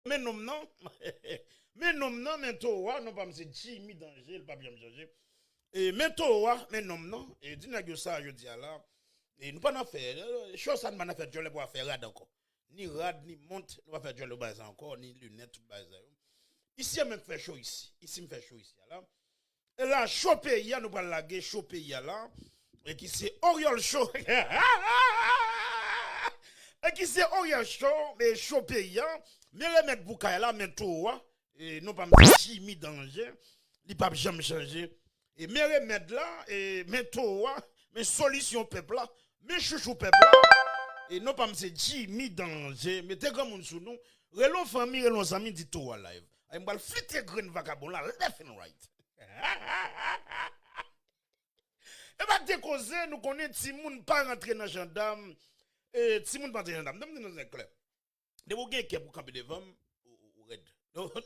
Mais non, non. Mais non, non, mais toi, non, pas monsieur Jimmy danger, pas bien me changer. Et mais toi, mais non, non. Et dis que ça, je dis là. Et nous pas en faire. Chose ça, nous pas faire jolie pour faire rad encore. Ni rad, ni monte, nous pas faire jolie base encore, ni lunettes, tout base. Ici, il me fait chaud ici. Ici, me fait chaud ici, là. Et là, chaud pays, nous pas laguer chaud pays, là. Et qui c'est Oriol chaud. Et qui c'est Oriol chaud, mais chaud pays, mais le mettre boucaille là, mais toi, et non pas me mis danger, il pas jamais changer. Et mes remèdes là, et mes toi, mes solutions peuple là, mes chouchou peuple là, et non pas me mis danger, mais t'es comme un sous nous, relon famille, relon amis dit toi live. Et m'bal flitter green vagabond là, left and right. Et bah te cause, nous connaissons si moun pas rentrer dans gendarme, et si moun pas rentrer dans gendarme, nous sommes clairs. De vous gagner pour camper devant ou red.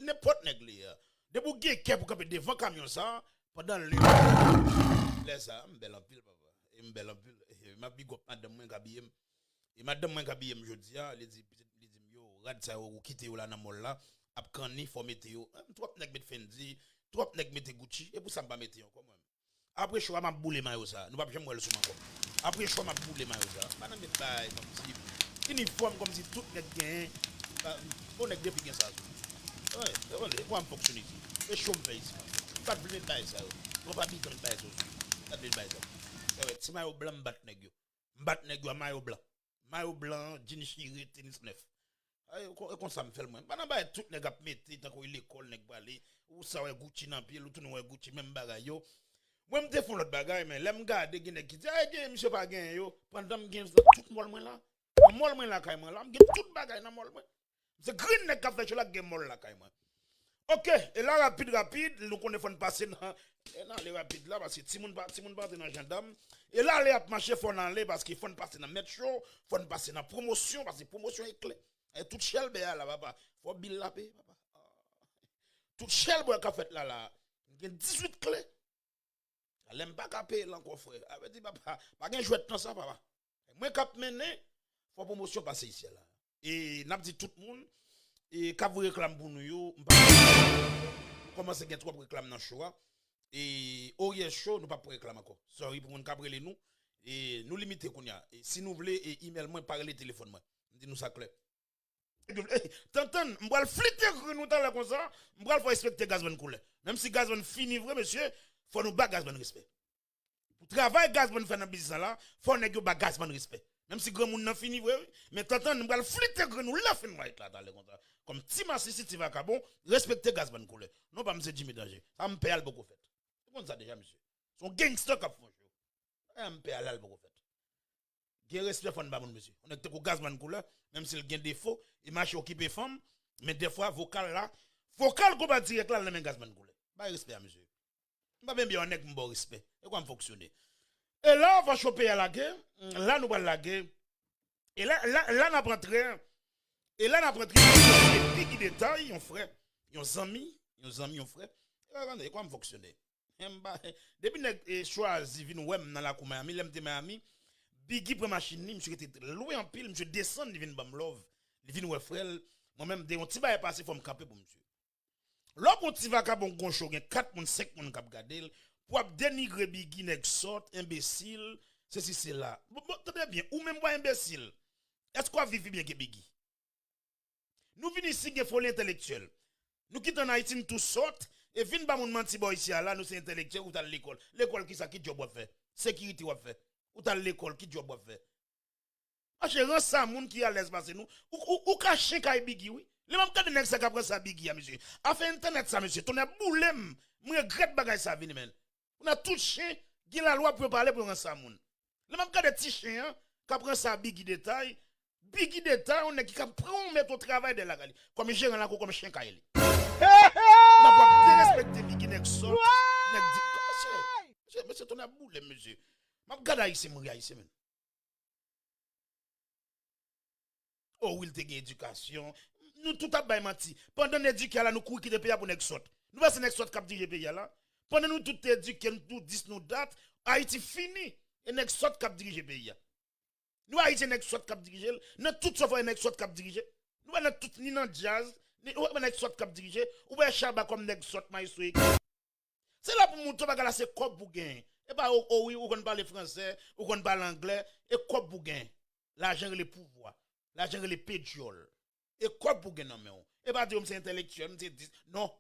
N'importe nègli. De vous gagner pour camper devant camion ça pendant le laisse ça, m'belle en pile papa. Et m'belle en pile. Ma big up madame moi kabiyem. Et madame moi kabiyem jodi a, les dit yo rad ça ou quitter ou là dans mol là, ap kanni faut mettre yo. Trop nèg met Fendi, trop nèg met Gucci et pour ça m'pa mettre yo comme moi. Après choix m'a boule mayo ça. Nous pas jamais le sous encore. Après choix m'a boule mayo ça. Madame met bail comme si uniforme comme si tout nèg gain. On nèg depuis gain ça. Ouais, pour fonctionner ici. Et chaud me fait ici. Pas de blé bail ça. On pas biton bail ça. Pas de blé bail ça. Ouais, si mayo blanc bat nèg yo. Bat nèg yo mayo blanc. Mayo blanc, jean chiri, tennis neuf. Comme ça me fait le moins. Pas bail tout nèg a mettre tant qu'on l'école nèg balé ou ça ouais Gucci dans pied, ou tout ouais Gucci même bagaille yo. Moi me font l'autre bagaille mais l'aime garder gine qui dit ah monsieur pas gain yo pendant me gain tout mol moi là. Mol moi là kay moi là, me gain tout bagaille dans mol moi. C'est green nèg ka fait la gain mol là kay moi. OK, et là rapide, nous connaissons passer dans les rapides là parce que si moun pas dans gendarme et là les a marcher faut aller parce qu'il faut passer dans metro, faut passer dans promotion parce que promotion est clé. Et tout shell là papa, faut bill la payer papa. Tout shell boy ka fait là, il y a 18 clés. L'aime pas capé l'encore frère. Avait dit papa, pas gain jouer dans ça papa. Moi cap mener, faut promotion passer ici là. Et n'a dit tout le monde et quand vous réclame pour nous yo, commencer à trop réclame dans show et Oriel show nous pas pour réclame encore. Sorry pour moun cabrele nous et nous limiter qu'on y a. Et si nous voulez et email moi parler téléphone moi. Dit nous ça clair. T'entends, m'bral flitter nous dans la comme ça, m'bral faut respecter gazman couleur. Même si gazman fini vrai monsieur, faut nous battre gazman respect. Pour travailler gazman faire dans business là, faut nèg yo battre gazman respect. Même si grand monde n'a fini vrai, mais t'entends m'bral flitter nous left and right là dans le comme ça. Comme Timasi si tu vas bon, respecter gazman couleur. Non pas monsieur Jimmy danger. Ça me paye beaucoup fait. C'est comme ça déjà monsieur. Son gangster cap font jeu. Ça me paye beaucoup fait. Gen respect fond ba mon monsieur. On est ko gazman couleur, même s'il gagne défaut, il marche occupé femme, mais des fois vocal là, vocal ko ba direct là dans même gazman couleur. Ba respect à monsieur. Pas bien on est bon respect. Et comment fonctionner. Et là on va choper à la guerre, là nous va la guerre. Et là n'a pas rentré. Et là n'a pas rentré des petits détails, on frère, on amis, on frère. Et comment fonctionner. Depuis que choisi vinn wem dans la Miami, l'aime de Miami. Biggie pour machine ni monsieur était loin en pile monsieur descend il vient bam love il vient ouais frère moi même des on ti va passer faut me camper pour monsieur là on ti va ka bon goncho gen 4 moun 5 moun k'ap garder pour dénigrer Biggie nèg sort imbécile ceci c'est là bon très bien ou même pas imbécile est-ce qu'on vit bien que Biggie nous venons ici gen folie intellectuel nous quittons Haïti tout sort et vinn ba moun menti boy ici là nous c'est intellectuel ou dans l'école qui ça qui job faire sécurité ou faire ou dans l'école qui job faire parce que rend ça moun qui à l'aise passer nous ou cacher kay Biggie oui les même quand nèg ça ka prend ça Biggie monsieur a fait internet ça monsieur ton a boulem moi regrette bagay ça vini men on a tout chien qui la loi pour parler pour rend ça moun les même quand des petits chiens ka prend ça Biggie détail on est qui prend mettre au travail de la gali comme gérant là comme chien kay on a pas respecter Biggie nèg sort nèg dit monsieur ton a boulem monsieur m'a gada ici mourir ici men. Oh oui, il te éducation. Nous tout a bay menti. Pendant l'éducation là nous courir qui de pays pour nek sort. Nous pas nek sort cap dirige pays là. Pendant nous tout éduquer nous 10 nous date, Haïti fini et nek sort cap dirige pays. Nous Haïti nek sort cap dirige, nous tout sauf nek sort cap dirige. Nous pas tout ni dans jazz, Ou nèg sort cap diriger, ou ben chaba comme nèg sort maïsou. C'est là pour montrer bagala c'est cop pour gain. Et pas oui, ou qu'on parle français, ou qu'on parle anglais, et cop pour gain. L'argent le pouvoir, l'argent le pédiole. Et cop pour gain non mais. Et pas dire c'est intellectuel, non.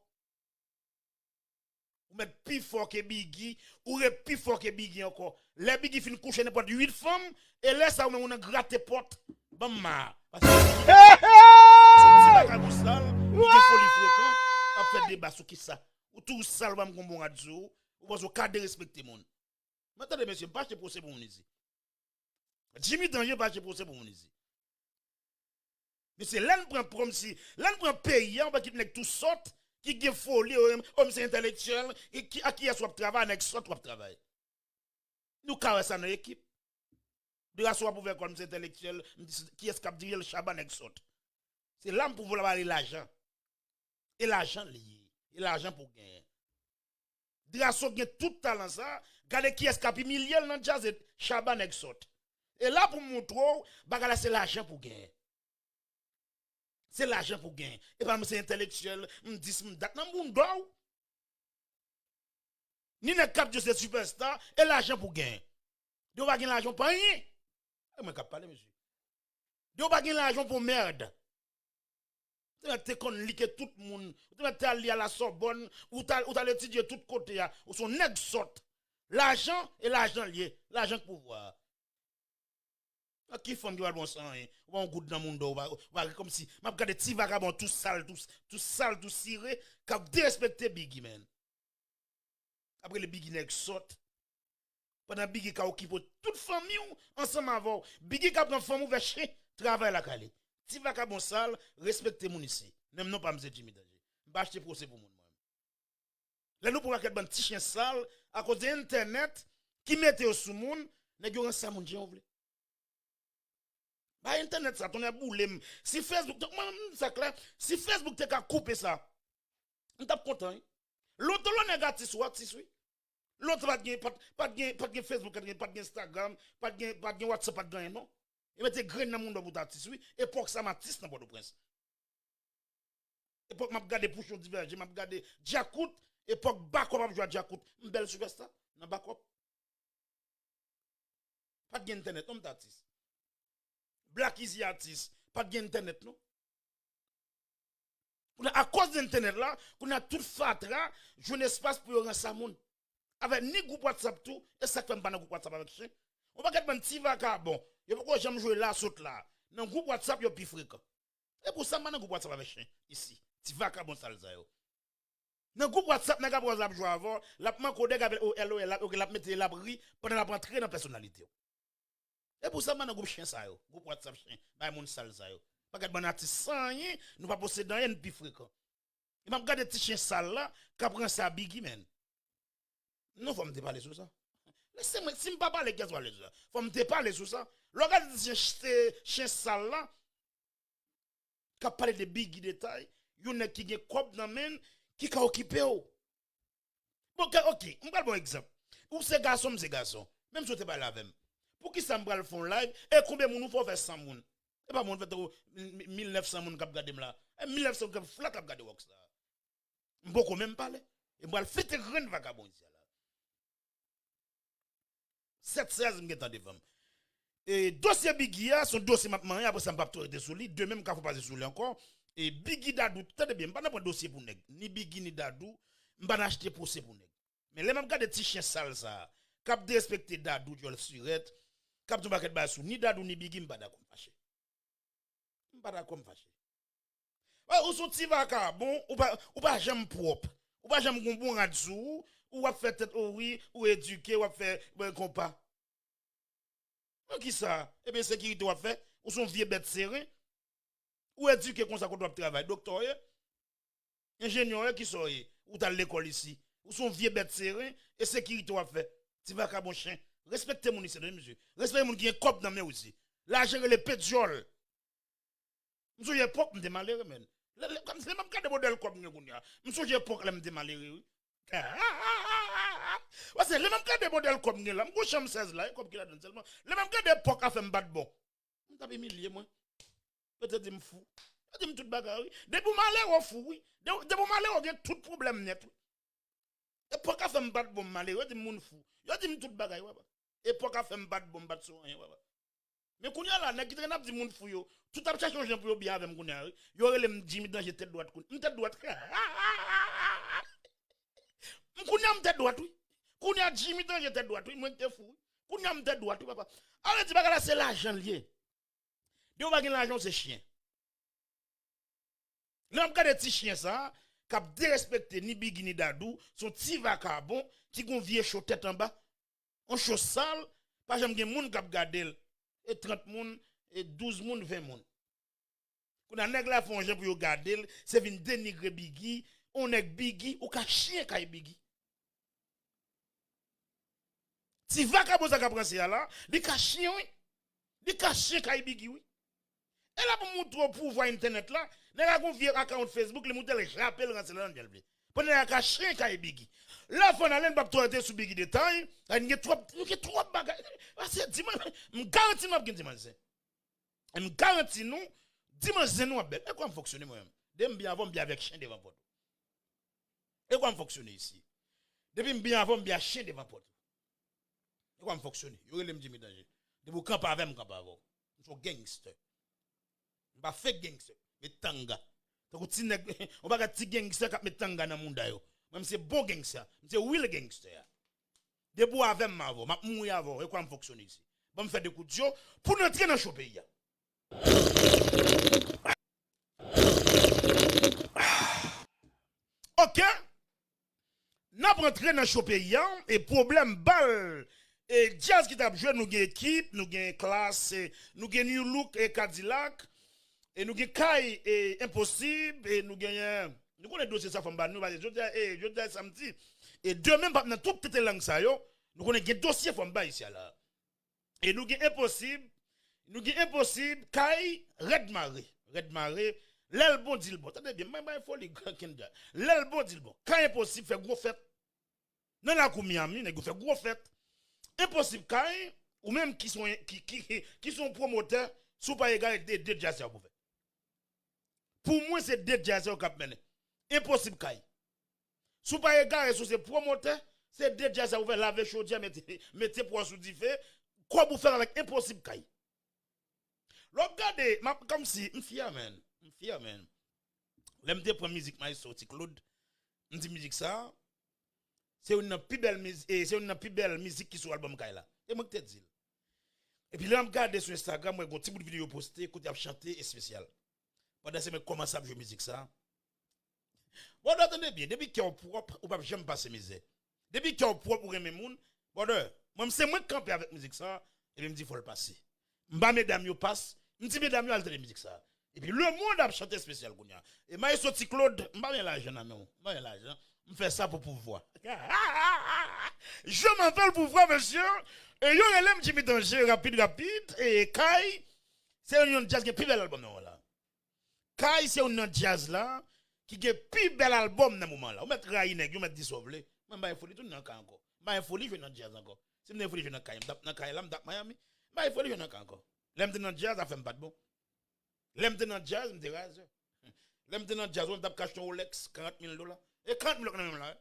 Ou mettre plus fort que Biggie, ou plus fort que Biggie encore. Les Biggie fin coucher n'importe 8 femmes, et là ça on a gratté porte. Bam parce que c'est pas comme ça, il est folie fréquent, a fait débat sur qui ça. Ou tout ça va me bon radio, ou pas au cadre de respecter monde. Maintenant monsieur, pas de procès pour mon ici. Jimmy Danger pas de procès pour mon ici. Mais c'est là prend comme si là prend pays, on va quitter tout sorte qui est folie, homme c'est intellectuel et qui a qui a soit travail avec soit travail. Nous carré ça dans l'équipe. De la soit pour faire comme c'est intellectuel, qui est cap dire le chaban avec soit. C'est là pour vouloir avoir l'argent. Et l'argent lié, et l'argent pour gagner. De la soit gagne tout talent ça, regardez qui est cap milliard dans jazz chaban avec soit. Et là pour montrer bagala c'est l'argent pour gagner. C'est l'argent pour gagner. Et pas c'est intellectuel, me dit me date dans monde d'or. Ni ne cap de ce superstar et l'argent pour gagner. De pas gagner l'argent pour rien. Et me cap parler monsieur. De pas gagner l'argent pour merde. Tu kon liquer tout le monde. Tu vas aller à la Sorbonne ou tu étudier tout côté ou son nèg sort. L'argent et l'argent lié, l'argent pouvoir. Qui font du bon sang, on goûte dans le monde, comme si, m'a regardé petit vagabond tout sale, tout ciré, qui a dérespecté Biggie, man. Après le Biggie nèg sorte, pendant Biggie qui a occupé toute famille, ensemble avant, Biggie qui a pris famille vers chez, travail la calé. Petit vagabond sale, respectez mon ici. Même non pas m'se Jimmy Danger. M'ba acheter procès pour moun. Là nous pour qu'être ban petit chien sale, à cause d'internet, qui mette au sous moun, nèg yo ran sa moun dien vle. Bah internet ça ton boule si Facebook ça clair si Facebook te ka couper ça on t'a content l'autre lo négatif soit oui l'autre pas de Facebook pas de Instagram pas de WhatsApp pas de non et mette grain dans monde pour t'artiste oui époque ça m'artiste dans Port-au-Prince époque m'a regarder Pouchon Divergé m'a regarder Diakout époque Bako m'a jouer Diakout une belle superstar dans Bako pas de internet on t'artiste Black Easy Artist, pas de internet non. À cause d'internet là, qu'on a tout fatra, je n'ai espace pour rendre ça monde. Avec ni groupe WhatsApp tout, et ça fait pas dans groupe WhatsApp avec chien. On va gagner un petit vaca bon. Il faut que j'aime jouer là saute là. Dans groupe WhatsApp yo plus fréquent. Et pour ça dans groupe WhatsApp avec chien ici. Petit vaca bon ça yo. Dans groupe WhatsApp n'a pas WhatsApp jouer avant, la man code avec LOL la mettre l'abri pendant la rentrer dans personnalité. Et pour ça, maintenant, groupe chien ça yo, groupe WhatsApp chien, bah mon sale ça yo. Pas que bon artiste sans rien, nous pas posséder dans rien plus fréquent. Et m'a regarder petit chien sale là, qui prend ça Biggie man. Non, faut me parler sur ça. Laissez-moi si me pas parler qu'est-ce que ça. Faut me parler sur ça. Regarde petit chien sale là, qui parler de Biggie détail, yon qui gen cop dans men qui ka occupé ou. Bon OK, on prend bon exemple. Ou ces garçons, même si tu pas là même. Pour qui ça me le font live et combien de moun faut faire 100 moun et pas moun fait 1900 moun k'ap gade là 1900 k'ap flat k'ap gade wax là beaucoup même parler et moi le fait grand vagabond ici là 716 m'geta devant et dossier Biggie son dossier maintenant après ça m'pa tout être sous lui deux même qu'a faut passer sous lui encore et Biggie Dadou tendez bien pas prendre dossier pour nèg ni Biggie ni Dadou m'pa acheter procès pour nèg mais les même gars de petit chien sale ça cap de respecter Dadou jol surette cap tout baket ba sou ni Dadou ni Biggie m'pa d'accord fâché m'pa d'accord fâché ou son ti vaka bon ou pas jamais propre ou pas jamais bon radio ou va faire tête oui ou éduquer ou faire compas qui ça et bien sécurité ou fait ou son vieux bête serré ou éduquer comme ça qu'on doit travailler docteur ingénieur qui sont ou dans l'école ici ou son vieux bête serré et sécurité ou fait ti vaka bon chien respectez mon ici monsieur respectez mon qui est cop dans mais aussi l'argent les pétrole monsieur j'ai pas me malheureux men comme c'est même cas de modèle comme nous monsieur j'ai pas me malheureux ouais c'est le même cas de modèle comme nous là mon chambre 16 là comme qu'il a donné seulement le même cas d'époque a fait me battre bon on t'a humilié moi peut-être me fou Je dis tout bagay. De pour malheur au fou oui. De pour malheur on a tout problème net. Et pour qu'a fait me battre bon malheur, je dis moun fou. Je dis tout bagay ouais. Et pour qu'a fait me battre bon battre sur rien ouais. Mais kounya là, n'a qui traîne dit moun fou yo. Tout a cherché changer pour bien avec kounya. Yo relé me Jimmy dans tête droite kounya. Tête droite. Kounya me tête droite oui. Kounya Jimmy dans tête droite oui, moi t'es fou. Kounya me tête droite papa. Alors tu bagay là c'est l'argent lié. De ou bagay l'argent c'est chien. Là on regarde petit chien ça, cap dérespecter ni Biggie ni Dadou, son petit vacabon qui gon vieux chaud tête en bas. On chaud sale, pas jamais gen moun cap garder et 30 moun et 12 moun 20 moun. Quand on nèg la font pour yo garder, c'est vinn dénigrer Biggie, on nèg Biggie ou ka chien kay Biggie. Si vacabon ça ka prendre là, li ka chien oui. Li ka chien kay Biggie oui. Et là pour montrer au pouvoir internet là, nèg a gon vieux account Facebook, li monter le rappel rentre là dans le pour nèg ka chien kay Biggie. Là faut aller pas toi sur Biggie détail, il y a trop bagages. C'est dimanche, me garantis nous bien dimanche. Me garantis nous dimanche nous belle. Et comment fonctionner moi même? Dem bien avant bien avec chien devant porte. Et comment fonctionner ici? Depuis bien avant bien chien devant porte. Et comment fonctionner? Yo relem di mi danger. De vous camp avec me camp avec. Nous gangster. On pas fait gangster, mais tanga. On va gati gangster k'ap met tanga dans monde yo. Même c'est bon gangster, c'est real gangster. Debout avec moi avant, m'a mourir avant et comment fonctionner ici. Bon me faire des coups de jeu pour entrer dans ce pays. OK. N'a pas entrer dans ce pays et problème balle et jazz qui t'a joué nous gagne équipe, nous gagne classe, nous gagne New Look et Cadillac et nous gagne Kai et impossible et nous gagne nous connaissons dossier ça femme nous je dis samedi et demain pas dans toute petite langue ça yo nous connaissons dossier femme ici là et nous gagne impossible Kai Red Marie l'aile bon dit le bon attendez bien mais il faut les Kenda l'aile bon dit le bon quand impossible fait gros fête dans la cour Miami nèg fait gros fête impossible Kai ou même qui sont promoteurs sous pas égal deux jazz pour moi c'est deux jazz au cap mené impossible Kai sous pas égal sur ces promoteurs c'est deux jazz ouvert laver chaudière mettez pour sous du feu quoi vous faire avec impossible Kai regardez comme si m'fier man l'aime de prendre musique mais sorti Claude on dit musique ça c'est une plus belle musique et c'est une plus belle musique qui sur album Kai là et moi te dis et puis là me regarder sur Instagram moi un petit bout de vidéo posté côté a chanter et spécial pendant c'est me commencer à jouer musique ça bon attendez bien depuis qu'il est propre ou pas j'aime pas ces misères depuis qu'il est propre pour aimer moun bon moi c'est moi camper avec musique ça et me dit faut le passer m'ba mesdames yo passe me dit mesdames yo alter musique ça et puis le monde a chanté spécial kounya et moi sorti Claude m'ba bien l'argent non m'ba bien l'argent me fait ça pour pouvoir je m'en fais le pouvoir monsieur et yo relève Jimmy Danger rapide et Kai c'est un jazz qui est plus bel album là Kai c'est un jazz là qui est plus bel album dans moment là on met Rai nèg on met dissolver même ba folie tout dans encore ba folie je dans jazz encore si me folie je dans Kai dans Kai là dans Miami ba folie je dans encore l'aime dans jazz ça fait pas de bon l'aime dans jazz me dérange l'aime dans jazz on tape cache ton Rolex $40,000 et 40,000 même là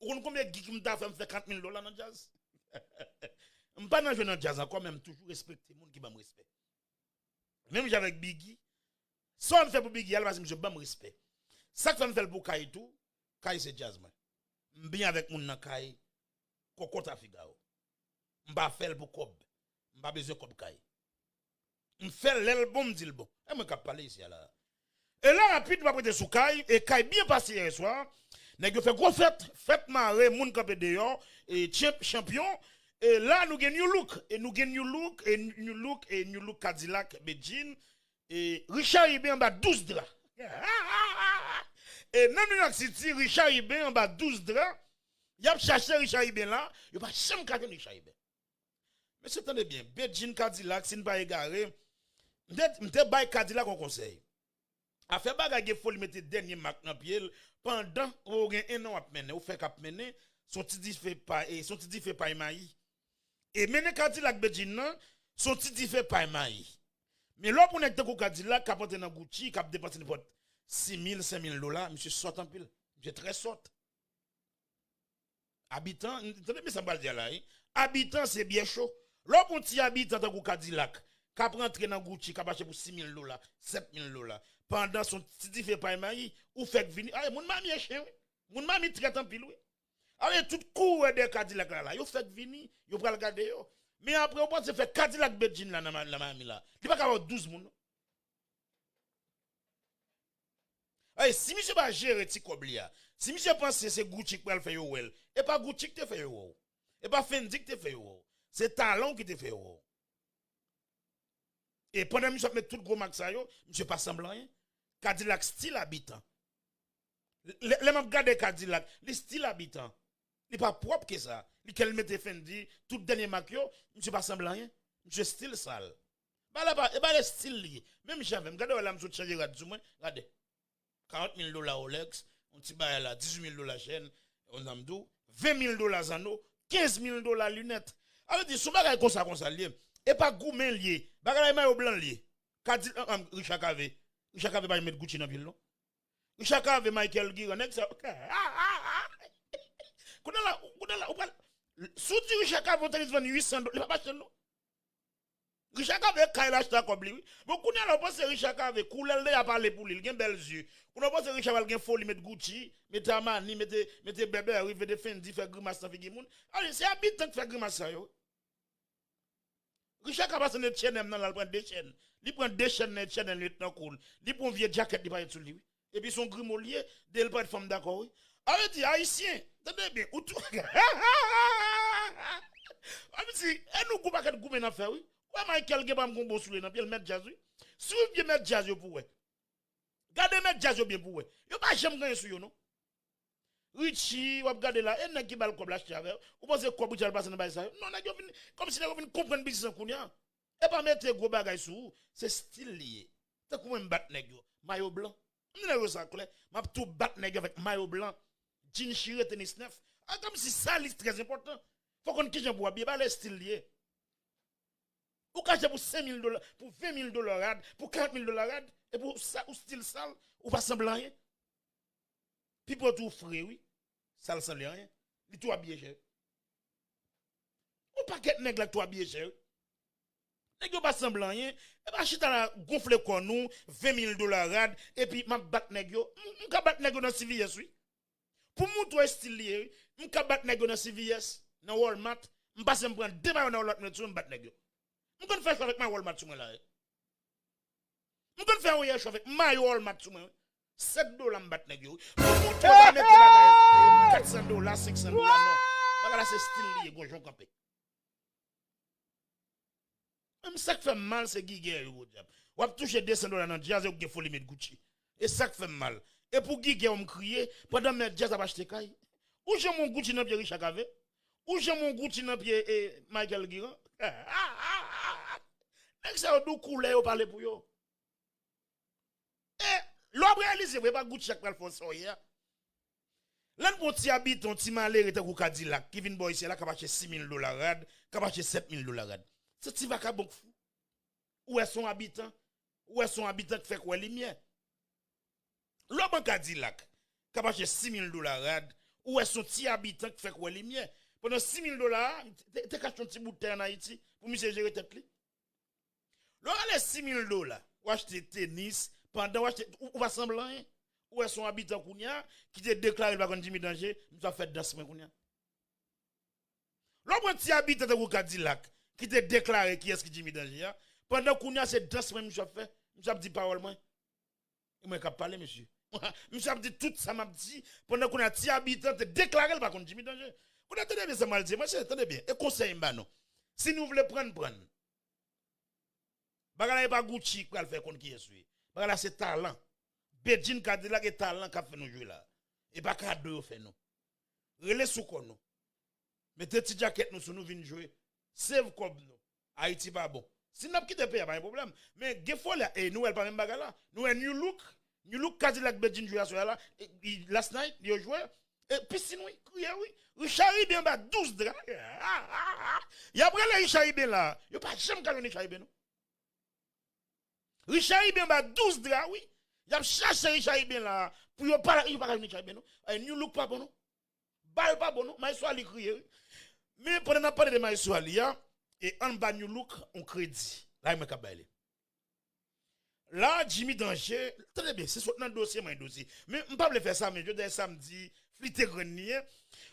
ou combien de geek me t'a fait $40,000 dans jazz me pas dans dans jazz encore même toujours respecter monde qui ba me respect même j'avec Biggie ça me fait pour Biggie parce que je ba me respect ça que me fait pour Kai tout Kai c'est jazz man bien avec moun nan Kai kokota figaro m'ba faire pour Cobb m'ba besoin Cobb Kai m'fait l'album dit le bon et me cap parler ici là et là rapide m'a prêter sous Kai et Kai bien passé hier soir nèg fait gros fête marée moun campé dehors et champion et là nous gagne New Look Cadillac Beijing et Richard Ibé en bas 12 draps et dans New York City Richard Ibé en bas 12 draps y a cherché Richard Ibé là y a pas jamais capté Richard Ibé mais c'est attendez bien Beijing Cadillac si ne pas égaré m'te bay Cadillac on conseil a fait bagage faut lui mettre dernier marque dans pied pendant ou gen un an à mener ou fait cap mener son petit fait pas et son petit fait pas maï et mener Cadillac Beijing non son petit fait pas maï Mais là, pour n'être Cadillac, qui a porté dans Gucci, qui a dépensé n'importe 6 000, 5 000 $, monsieur saute en pile. Monsieur très saute. Habitant, attendez, mais ça va le dire là. Hein? Habitant, c'est bien chaud. Là, pour un habitant dans Cadillac, qui a rentré dans Gucci, qui a acheté pour 6 000 $, 7 000 $, pendant son petit fait pas maï, ou fait venir. Ah, mon mamie est chien, oui. Mon mamie traite en pile, oui. Alors, tout court de Cadillac là, yo fait venir, yo pral regarder yo. Mais après, on pense que fait Cadillac Bedjin là, dans la mamie là. Il va y avoir 12 moun. Hey, si monsieur va gérer ti koblia, si monsieur pense que c'est Gucci qui va le faire yo well, et pas Gucci qui te fait yo. Et pas Fendi qui te fait yo. C'est Talon qui te fait yo. Et pendant que monsieur met tout gros max ça yo, monsieur pas semblant rien. Cadillac style habitant. Les mêmes garder Cadillac, les style habitant. Il n'est pas propre que ça. Il qu'elle mette Fendi, tout dernier mac yo, monsieur pas semblant rien. Monsieur style sale. Bah là, et bah le style lié. Même j'avais, regardez là, monsieur changer du moins, regardez. 40 000 $ Rolex, on t'y bat là, 18 000 $ chaîne, on a m'dou, 20 000 $ anneau, 15 000 $ lunettes. Alors, dit, sous bagay comme ça lié, et pas gourmet lié, bagay maillot blanc lié. Richard Cave va mettre Gucci dans ville, non? Richard Cave, Michael Giron, ça, ok. Sous du Richard Cave, on t'a dit 800 $, il va pas acheter, non? Richard Cave, quand il achète comme lui, mais qu'on a l'opposé Richard Cave, couleur a parlé pour lui, il a belles yeux. On a pensé Richard Cave, folie, mettre Gucci, mettre Armani, mettre bébé, arriver de Fendi, faire grimace dans Figimoun. Allez, c'est habitant qui fait grimace ça, yo. Richard Cave, c'est une chaîne, il prend deux chaînes. Il prend deux chaînes, une chaîne, lieutenant cool. Il prend une vieille jaquette, il va être sur lui. Et puis son grimolier, il pas de femme d'accord, oui. Alors, il dit, haïtien, attendez bien, ou tout. Ah, mais si, et nous, coupe à quatre goumets dans faire, oui. Quoi, Michael Gebam Gombo sous les puis le mettre jazz, oui. Si vous bien mettre jazz, pour ouais. Gardez mettre jazz bien pour ouais. Yo pas jamais gagner sur yo, non? Richie, ou gardez là, et n'a qui bal comme l'acheter avec. Vous pensez quoi, vous allez passer dans ça? Non, n'a comme si vous venez comprendre business en kounya. Et pas mettre gros bagay sous, c'est style lié. T'as comment me battre nèg yo? Maillot blanc. M'ne ça clair. M'a tout battre nèg avec maillot blanc. Jean chiré tennis neuf. Ah, comme si ça c'est très important. Faut qu'on question pour bien, pas le style lié. Ou cacher pour 5 000 $, pour 20 000 $, pour 40 000 $, et pour ça, ou style sale, ou pas semblant rien. Puis pour tout frais, oui, ça ne semble rien. Il tout habillé cher. Ou pas qu'être nègre tout habillé cher. Nègre pas semblant rien. Et bien, chita la gonfle quoi nous, 20 000 $, et puis m'a bat nègre. M'ka bat nègre dans CVS, oui. Pour montrer style lié, m'ka bat nègre dans CVS, dans Walmart, m'passe m'prendre 2 maillots dans l'autre, m'bat nègre. Je vais faire avec ma Walmart sur moi là. Je vais faire avec ma Walmart sur moi. 7 $, m'bat nèg yo. Pour montrer va mettre bagay 400 $, 500 $, non. Bagay c'est style lié gonjon campé. Même ça qui fait mal c'est Guiguer yo diable. Ou toucher 200 $ dans jazz ou folie mettre Gucci. Et ça qui fait mal. Et pour Guiguer on me crier pendant mettre jazz à acheter kay. Ou j'ai mon Gucci dans pied Richard Cave. Ou j'ai mon Gucci dans pied Michael Giron. Nek ça dou coulé ou parler pour yo. L'homme réalise vous pas Gucci chaque fois font ça hier. L'un bon ti habite on ti malé rete ko Cadillac qui vinn boy ici là ka acheter 6 000 $ rad, ka acheter 7 000 $ rad. C'est ti va ka bon fou. Où est son habitant? Où est son habitant qui fait quoi lumière? L'homme Cadillac ka acheter 6 000 $ rad, où est son ti habitant qui fait quoi lumière? Pendant 6 000 $, t'es caché un petit bout de terre en Haïti pour monsieur gérer tête li. Là, les 6 000 $, ou acheter tennis, pendant ou va semblant, ou est son habitant kounya, qui te déclaré par contre Jimmy Danger, nous a fait dans kounya. Là, un petit habitant de Cadillac, qui te déclaré qui est-ce qui Jimmy Danger, pendant kounya, c'est dans ce monsieur fait, monsieur a dit parole, moi. Il m'a qu'à parler, monsieur. Monsieur a dit tout ça, m'a dit, pendant qu'on a un petit habitant te déclaré par contre Jimmy Danger. Vous attendez bien, ça mal dit, monsieur, attendez bien, et conseil, non. Si nous voulons prendre. Bagala pas Gucci qui va faire contre qui est celui. Bagala c'est talent. Bedjin Cadillac et talent qui fait nous jouer là. Et pas cadeau fait nous. Relais sous kon nous. Mettez petit jacket nous sur nous vinn jouer. Save comme nous. Haïti pas bon. Si n'a quitté pays pas un problème. Mais des fois là et nous elle pas même bagala. Nous un new look Cadillac Bedjin jouer sur là. Last night il joué et piscine oui, oui. Richard bien ba 12 draps. Y après les Richard bien là. Yo pas jamais gagné Richard bien non. Richard Ibin ba 12 draps, oui. Il a cherché Richard Ibin là. Pour ne pas Richard Ibin, non. New look pas bon, non. Bal pas bon, non. Maïsou li crié. Mais pendant qu'on parle de Maïsou Ali, et en bas New Look, on crédit. Là, il m'a kabale. Là, Jimmy Danger, très bien, c'est dans le dossier, mon dossier. Mais je ne peux pas faire ça, mais je dis samedi, flité grenier.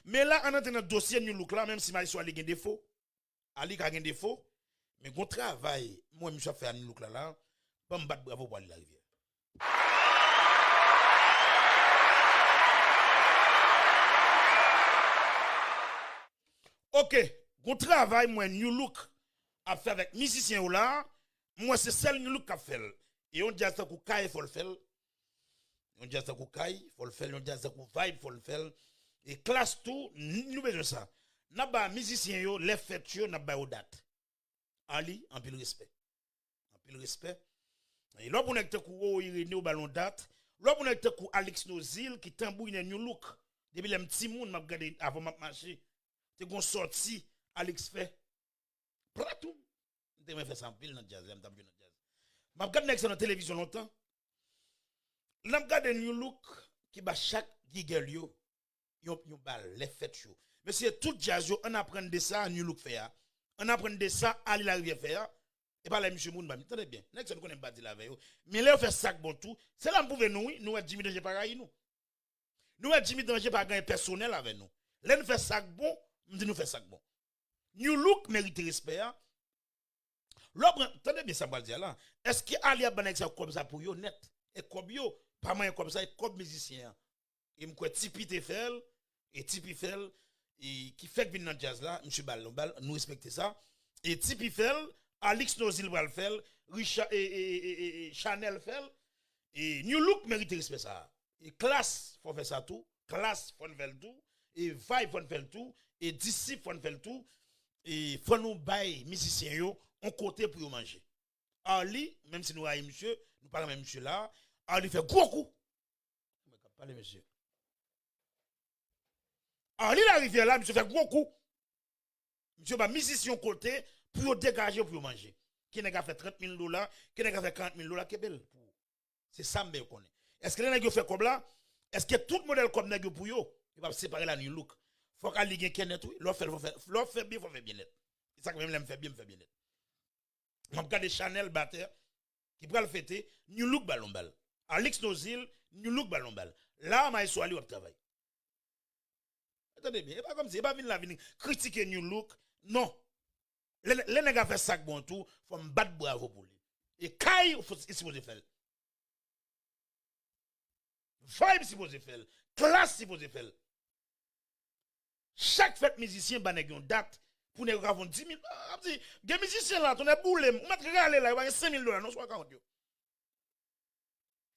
Mais là, on entend dans le dossier New Look là, même si Maïsou Ali a des défauts, Ali a des défauts, mais on travail, moi, je suis fait à New Look là, pas me battre bravo pour aller la rivière. Ok, on travaille, moi, New Look a fait avec musicien là, moi, c'est celle New Look qui a fait. Et on dit à ça qu'on caille, il faut le faire. On dit à ça qu'on caille, il faut le faire. On dit à ça qu'on vibe, il faut le faire. Et classe tout, nous besoin ça. N'a pas musicien yo, les fêtes yo, n'a pas aux dates. Ali, en pile respect. En pile respect. Et là, on est avec Irénée au ballon date. Là, on est avec Alex Nozil qui tambouine New Look. Depuis les petits moun, m'a regardé avant m'a marché. C'est qu'on sorti, Alex fait. Pratou. Je vais faire ça en pile dans le jazz. Je regarde dans la télévision longtemps. Je regarde New Look qui bat chaque giggle yo. Yon bal, les fêtes yo. Mais c'est tout jazz yo, on apprend de ça, New Look fait. On apprend de ça, Ali la rivière fait. Et pas les monsieur Moun, attendez bien. Next, on connaît pas de la veille. Mais là, on fait ça bon tout. C'est là pour nous, nous, Jimmy Danger pareil, nous. Nous, Jimmy Danger pas gagner personnel avec nous. Là, nous fait ça bon, nous fait ça bon. New Look mérite respect. Attendez bien ça, va dire là. Est-ce que Ali a bané ça comme ça pour yo net? Et comme yo, pas moins comme ça, et comme musicien. Et m'kwa Tipi Tefel, et Tipi Fel, et qui fait que dans le jazz là, monsieur Ballon, nous respectons ça. Et Tipi Fel, Alex Nozil va le faire, Richard et Chanel Fel, et New Look mérite respect ça. Et classe, faut faire ça tout. Classe, faut faire tout. Et vibe, faut faire tout. Et disciple, faut faire tout. Et faut nous bailler, musiciens yo, on côté pour manger. Ali, même si nous avons monsieur, nous parlons même monsieur là, Ali fait gros coup. Parlez monsieur. Ali la rivière là, monsieur fait gros coup. Monsieur va musicien côté pour dégager pour manger. Qui n'a fait 30 000 $, qui n'a fait 40 000 $, qui est belle. C'est ça que je connais. Est-ce que les nègres fait comme là? Est-ce que tout modèle comme nègre pour yo, il va séparer la New Look? Faut qu'elle ligue Kenneth, oui. L'offre fait bien, faut faire bien net. C'est ça que même fait bien net. On regarde Chanel Batter qui prend le fêter, New Look ballon balle. Alex Nozil, New Look ballon balle. Là, Maïsou Ali au travail. Attendez bien, pas comme si, pas venir critiquer New Look. Non. Les nègres fait ça bon tout, faut me battre bravo pour lui. Et Kai, il faut supposé faire. Vibe supposé faire. Classe supposé faire. Chaque fête musicien ba nèg yon date pour nèg avons 10 000. Des musiciens là, ton est boule, on mettre regarder là, il va 5 000 $, non soit 40 yo.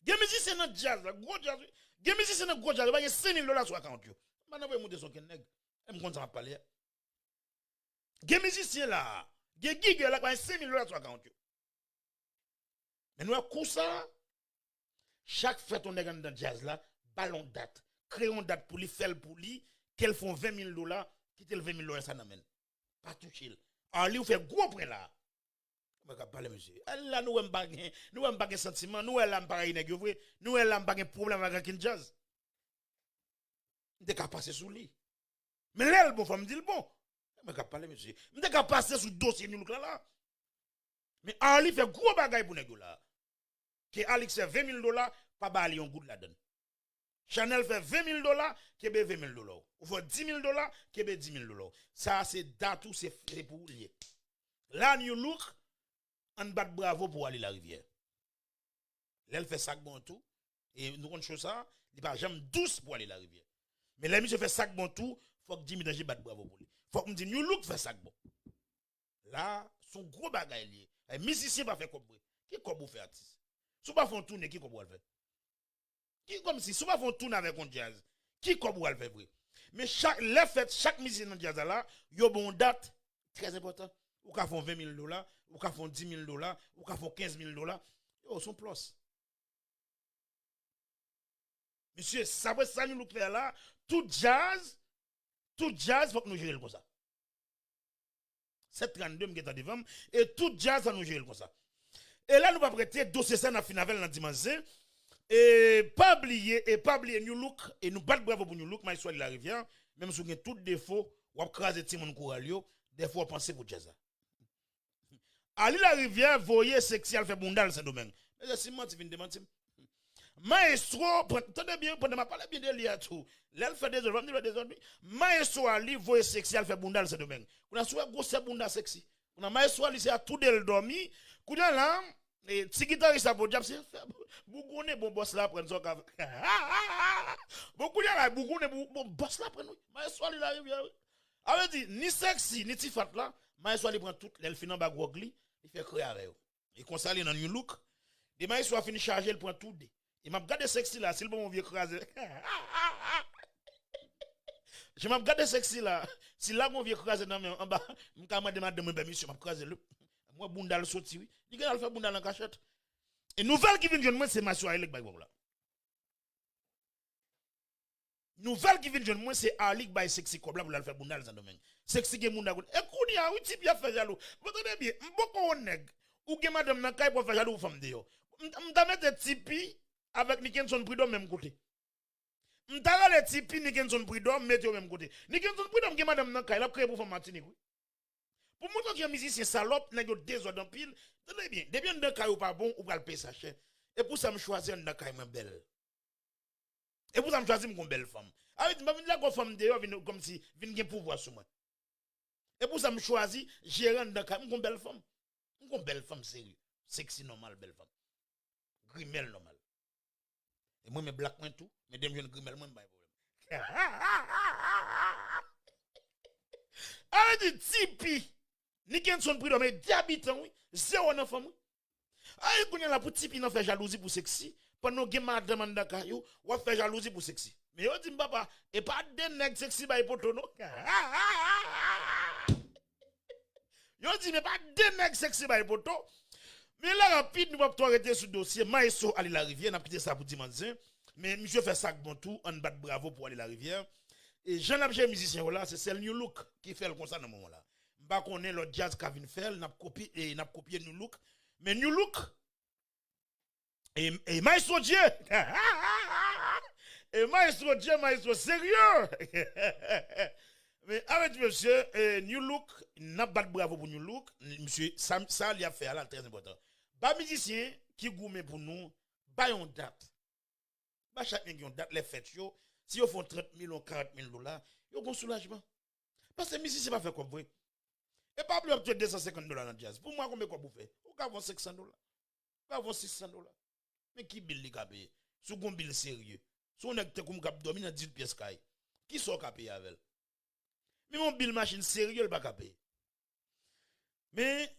Des musiciens dans jazz là, gros jazz. Des musiciens dans gros jazz, il va 5 000 $ soit 40 yo. Maintenant vous monter son nèg. M konn ça parler. Des musiciens là, des gigs là, il va 5 000 $ soit 40 yo. Mais nous comme ça, chaque fête on est dans jazz là, ballon date, créons date pour lui faire pour lui. Qu'elles font 20 000 $, quitter le 20 000 $, ça n'amène. Pas toucher. Alors, lui, fait gros prêt là. Je vais parler, monsieur. Là, nous n'avons pas de sentiment, nous n'avons pas de vrai, nous n'avons pas de problème avec un jazz. Je suis capable de passer sous lui. Mais là, le bon, faut me dire le bon. Je vais parler, monsieur. Je suis capable de passer sous le dossier, nous là. Mais Ali fait gros bagaille pour nous là. Que Alex fait 20 000 $, pas bali un goût de la donne. Chanel fait 20 000 $, Kebe 20 000 $. Ou fait 10 000 $, Kebe 10 000 $. Ça, c'est datou, c'est pour lier. Là, New Look, on bat bravo pour aller la rivière. Là, elle fait sac bon tout. Et nous, on chose ça, il va jamais douce pour aller la rivière. Mais là, monsieur fait sac bon tout, faut que Jimmy Danger bat bravo pour lui. Faut que me dise, New Look fait sac bon. Là, son gros bagay lié. Les musiciens pas faire comme vous. Qui comme vous fait artiste? Si vous pas font tourner, qui comme vous le fait? Qui comme si souvent font tourner avec un jazz qui comme vous le fait vrai mais chaque musicien dans jazz là yo bon date très important ou ka font 20 000 $, ou ka font 10 000 $, ou ka font 15 000 $, yo son plus monsieur ça veut ça nous faire là tout jazz faut que nous gérer comme ça 732 me devant et tout jazz ça nous gérer comme ça Et là, nous va prêter dossier ça dans Finavel dans dimanche. Et pas oublier New Look. Et nous battons bravo pour New Look, mais soit de la rivière. Même si vous avez tout défaut, vous avez crasé Timon Kouralio, des fois, vous pensez pour Jazza. Ali la rivière, voyez sexy, elle fait bondal ce domaine. Mais c'est moi qui viens de mentir. Maestro, attendez bien, pendant ma parole bien de lui à tout. Là, elle fait des autres, Maestro Ali, voyez sexy, elle fait bondal ce domaine. On a soit gros bondal sexy. On a Maestro Ali, c'est à tout de dormi. Qu'on a là, et si guitariste a beau job, c'est beaucoup de bon boss là, prendre son cave. Beaucoup de là, beaucoup de bon boss là, prendre. Maestro Ali la rivière. Alors dit, ni sexy, ni tifat là, Maestro Ali prend tout, elle finit en bas grogli. Il fait créer avec eux. Il conseille dans New Look. Des maïs soit fini charger, il prend tout. Il m'a regardé sexy là, c'est le bon vieux crasé. Je m'a regardé sexy là. Si là mon vieux crasé en bas, je m'a demandé de monsieur, m'a crasé le. Moi bundal sorti oui. Il a fait bundal en cachette. Et nouvelle qui vient de moi c'est ma soirée avec là. Nouvelle qui vient de moi c'est Alik by sexy comme là pour faire bundal dans domaine. Sexy qui munda. Et qu'on y a oui type a fait jaloux. Vous entendez bien, beaucoup nèg ou que madame nan kay pour faire jaloux femme de yo. M'ta mettre tipi avec Nickenson Prud'homme même côté. M'ta le tipi Nickenson Prud'homme mettre au même côté. Nickenson Prud'homme que madame nan kay la créé pour femme Martinique. Pour montrer qu'il y a musicien salope nèg yo désordre en pile. Tenez bien, depuis nan kay ou pas bon ou pral payer sa cher. Et pour ça me choisir nan kay moi belle. Et pour ça me choisir une belle femme. Avec m'a la go femme de yo comme si vinn gen pouvoir sur moi. Et pour ça me choisir gérer nan kay une belle femme. Une belle femme sérieux, sexy normal belle femme. Grimel normal. Et moi, mes black moins tout, mais des jeunes grimel moins pas problème. Allez, Tipi, Nickenson Prud'homme, mais 10 habitants, oui, 0 enfant, oui. Allez, qu'on y a la pour Tipi, non fait jalousie pour sexy, pendant que madame Andaka, yo, ou fait jalousie pour sexy. Mais yo dit, papa, et pas de nèg sexy, bah, poto, non. Yo dit, mais pas de nèg sexy, bah, poto. Mais là, rapide, nous va arrêter sur le dossier. Maïso aller la rivière, n'a quitté ça pour dimanche. Mais monsieur fait ça bon tout, on bat bravo pour aller la rivière. Et Jean-Abjé musicien là, c'est le New Look qui fait le concert dans ce moment-là. M'ba connaît le jazz Kevin Fell, n'a copié New Look. Mais New Look et Maïso Dieu. Et Maïso Dieu, Maïso sérieux. Mais avec monsieur New Look, n'a pas de bravo pour New Look, monsieur ça il a fait là très important. Ba musicien qui gourmet pour nous, ba yon date. Ba chaque nèg yon date les fêtes yo, si yo font 30 000 ou 40 000 $, yo gon soulagement. Parce que musicien pas fait comme vrai. Et pas plus de 250 $ dans jazz. Pour moi combien quoi vous fait? Ou ka vont 500 $. Ou ka vont 600 $. Mais qui bill li ka payer? Sou gon bill sérieux. Sou nèg te comme k'ap domine 18 pièces kay. Qui so ka payer avec? Mais mon bill machine sérieux, le pas capé. Mais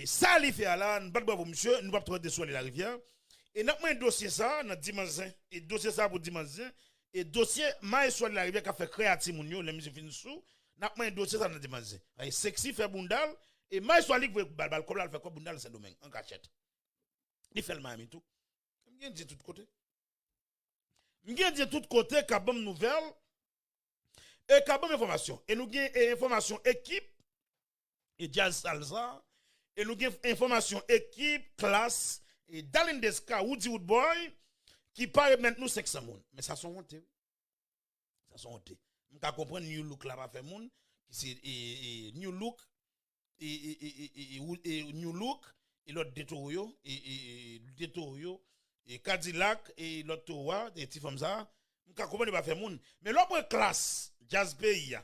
ça, il fait là, nous ne pouvons pas monsieur, nous ne pouvons pas descendre la rivière. Et nous avons un dossier ça, dans dimanche, et dossier ça pour dimanche, et dossier, maïs sur la rivière qui a fait créatif, les musiques finissent sous, nous avons un dossier ça dans dimanche. Et sexy fait bundal, et maïs sur la rivière, comme là, il fait quoi bundal, c'est domaine, en cachette. Il fait le même tout. Je dis tout côté. Je dis tout côté, kabam nouvelle. Et kabam information. Et nous avons information équipe, et jazz salsa, et nous avons information équipe, classe, et Dalindeska, Woody Woodboy, qui parle maintenant 500 moun. Mais ça sont honte. Ça sont honte. Nous comprenons New Look là, pas fait moun, qui c'est New Look, et New Look, et l'autre détorio, et Cadillac, et l'autre Towa, et petits comme ça. Nous comprenons pas fait moun. Mais l'autre classe, Jazz Pays,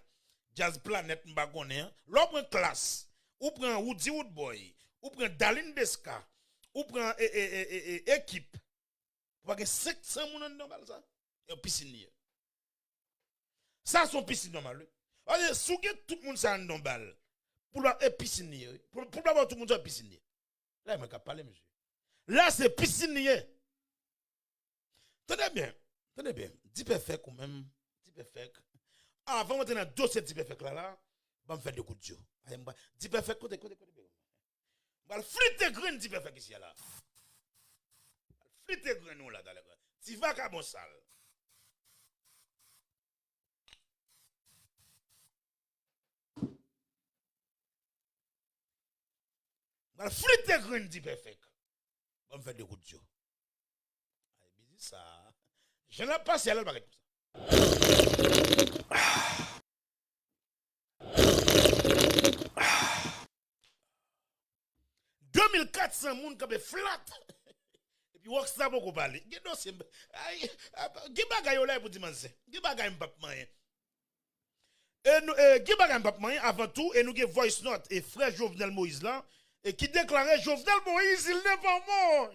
Jazz Planet, m'ba connaît, l'autre classe, ou prend Woody Woodboy, ou prend Dalindeska, ou prend équipe. Pour que 700 moun dans ça. Et piscine. Ça son piscine normal. Alors si tout le monde ça dans balle pour la piscine. Pour avoir tout le monde ça piscine. Là il m'a parler monsieur. Là c'est piscine. Tenez bien. Tenez bien. Dis perfect quand même. Dis perfect. Avant de dans dossier dis perfect là, va me faire des coups de Dieu. Dis perfect côté. Va fliter green dis perfect ici là. Fliter green nous là dans le grand. Tu vas qu'à bon sale. Va fliter green dis perfect. On fait des coups de Dieu. Ça. Je n'ai pas si elle va comme ça. 2400 moun qui flat. Et puis wax ça beaucoup parler. Gen dossier gen bagay là pour dimanche. Gen bagay m'pap moyen. Et nous gen bagay m'pap moyen avant tout et nous gen voice note et frère Jovenel Moïse là et qui déclarait Jovenel Moïse il n'est pas mort.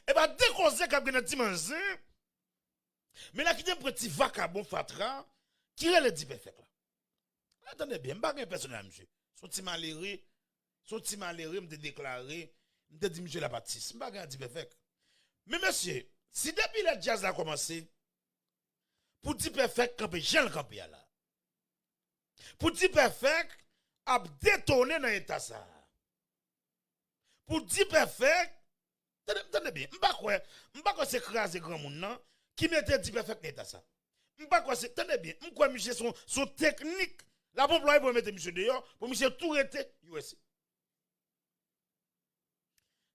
Et ben dès qu'on sait qu'a gen dimanche mais là qui un petit vacabon fatra qui est le dit perfect là. Attendez bien, m'pa personnel monsieur. Son petit malheureux me déclaré me dit monsieur la baptiste m'pa dit perfect. Mais monsieur, si depuis le jazz a commencé pour dire perfect camper Jean camper là. Pour dire perfect a détonné dans état ça. Pour dire perfect, attendez bien, m'pa quoi c'est craser grand monde non qui mettait dit perfect dans état ça. M'pa quoi c'est attendez bien, m'quoi monsieur son technique la pompe là pour mettre monsieur dehors pour monsieur tout rester USA.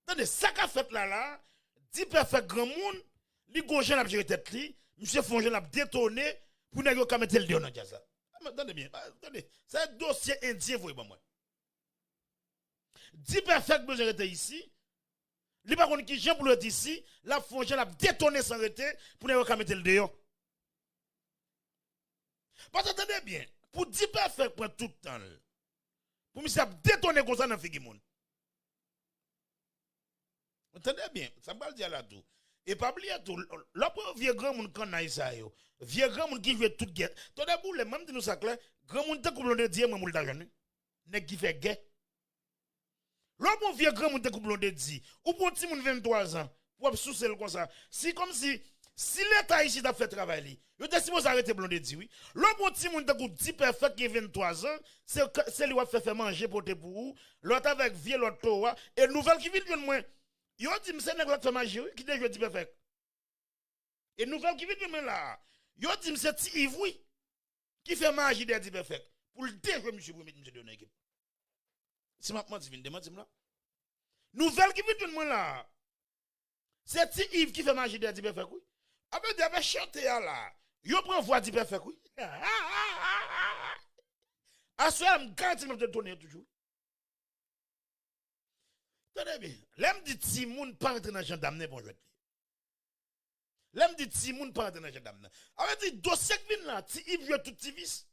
Attendez ça qu'a fait là dit perfect grand monde li gonjen a gérer tête li monsieur Fongen a détonné pour n'a yo ka mettre le dehors dans jazz. Attendez bien, attendez, c'est un dossier indien voyez moi. Dit perfect besoin rester ici. Li pa konn ki Jean pour le ici, la Fongen a détonné sans arrêter pour n'a yo ka mettre le dehors. Parce attendez bien, pour dit perfect prend tout le temps. Pour monsieur a détonné comme ça dans figi moun. Entendez bien, ça me dire là tout. Et pas oublier tout, l'autre vieux grand monde quand ça yo. Vieux grand monde qui veut tout guerre. Tout d'abord les même nous ça clair, grand monde te couplon dire moi moul d'argent. Nèg qui fait guerre. L'autre vieux grand monde te couplon dire ou pour petit monde 23 ans, pour sous comme ça. Si comme si l'état ici t'a fait travail, yo te supposé arrêter blond de dire oui. L'autre petit monde te coupe 10 perfect qui 23 ans, c'est lui qui fait manger pour te pour l'autre avec vieux l'autre et nouvelle qui vient de moi. Yo dit m'se nèg la fait magie qui déjà dit perfect. Et nouvelle qui vient de moi là. Yo dit m'se ti Yves oui qui fait magie de dit perfect pour le déjouer monsieur pour mettre monsieur dans équipe. Si m'a menti vinn demander là. Nouvelle qui vient de moi là. C'est ti Yves qui fait magie de dit perfect oui. Après il avait chanté là. Yo prend voix dit perfect oui. À ce me garantit me donner toujours. Tenez bien, l'aime dit Timoun pas rentrer dans gendarme pour jouer. L'aime dit Timoun pas rentrer dans gendarme. Avec dit dossier qui vient là, ti Yves joue tout tivis.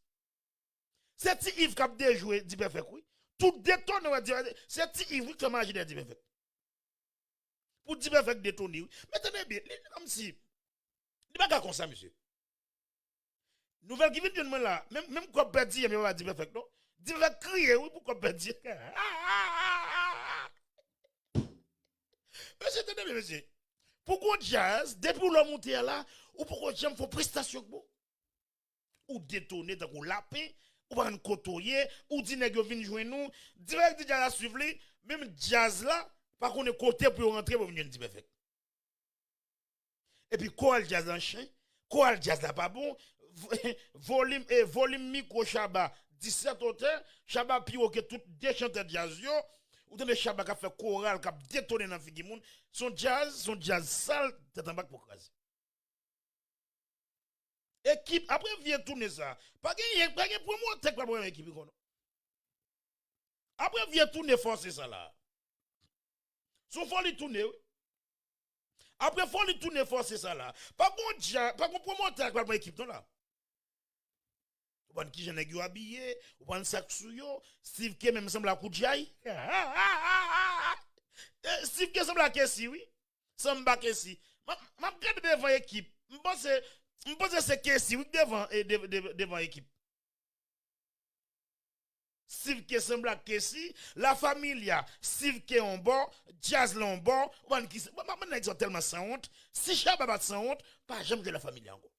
C'est ti Yves qui a déjoué dit perfect oui. Tout détonne on va dire c'est ti Yves qui a mangé dit perfect. Pour dit perfect détonner oui. Mais tenez bien, comme si il pas comme ça monsieur. Nouvelle qui vient de moi là, même quoi perdre il va dire perfect non. Dit va crier oui pourquoi perdre. Monsieur, tenez, monsieur. Pourquoi jazz, depuis l'homme monté là, ou pourquoi j'aime faut prestation bon? Ou détourner dans un lapin, ou pas un côtoyer, ou dire que vient jouer nous, direct de jazz à suivre, même jazz là, par contre, côté pour rentrer pour venir dire perfect. Et puis, quoi le jazz en chien? Quoi le jazz là pas bon? Volume micro Chaba, 17 auteurs, Chaba pire que tout déchanté jazz yo. Ou dans le Chaba qui a fait choral, qui a détonné dans le monde, son jazz sale, c'est un bac pour craser. Équipe, après, vient tourner ça. Pas de pour moi, t'es pas pour équipe. Après, vient tourner forcer ça là. Son faut lui tourner, oui. Après, faut lui tourner forcer ça là. Pas de pour moi, t'es pas pour équipe, non là. Ou pas qui j'en ai habillé, ou pas un sac sous yo, Steve K même semble à coup de jaille. Steve K semble à Kessi, oui. Semble à Kessi. Ma regarde devant équipe. M'pense c'est Kessi, oui, devant équipe. Steve K semble à Kessi, la familia, Steve K en bord, Jazz en bord, ou pas qui ils ont tellement sans honte. Si Chaba bat sans honte, pas jamais que la familia encore.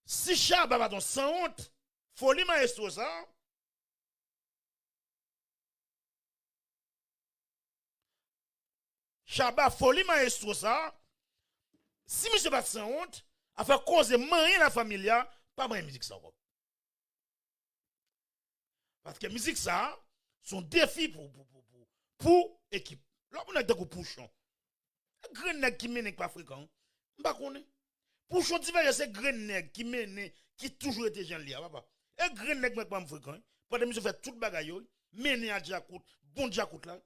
Si Chaba va ton sans honte, folie maestro ça. Chaba folie maestro ça. Si monsieur va sans honte, a fait cause de la familia, pas moins musique ça encore. Parce que musique ça, son défi pour équipe. Là, on a des pouchons. Grand nèg qui mène pas fréquent. M'pa connaît. Pouchon divers c'est grand nèg qui mène qui toujours été gens li papa. Et grand nèg pas fréquent. Pendant monsieur fait toute bagaille yo, mène à Diakout, bon Diakout là.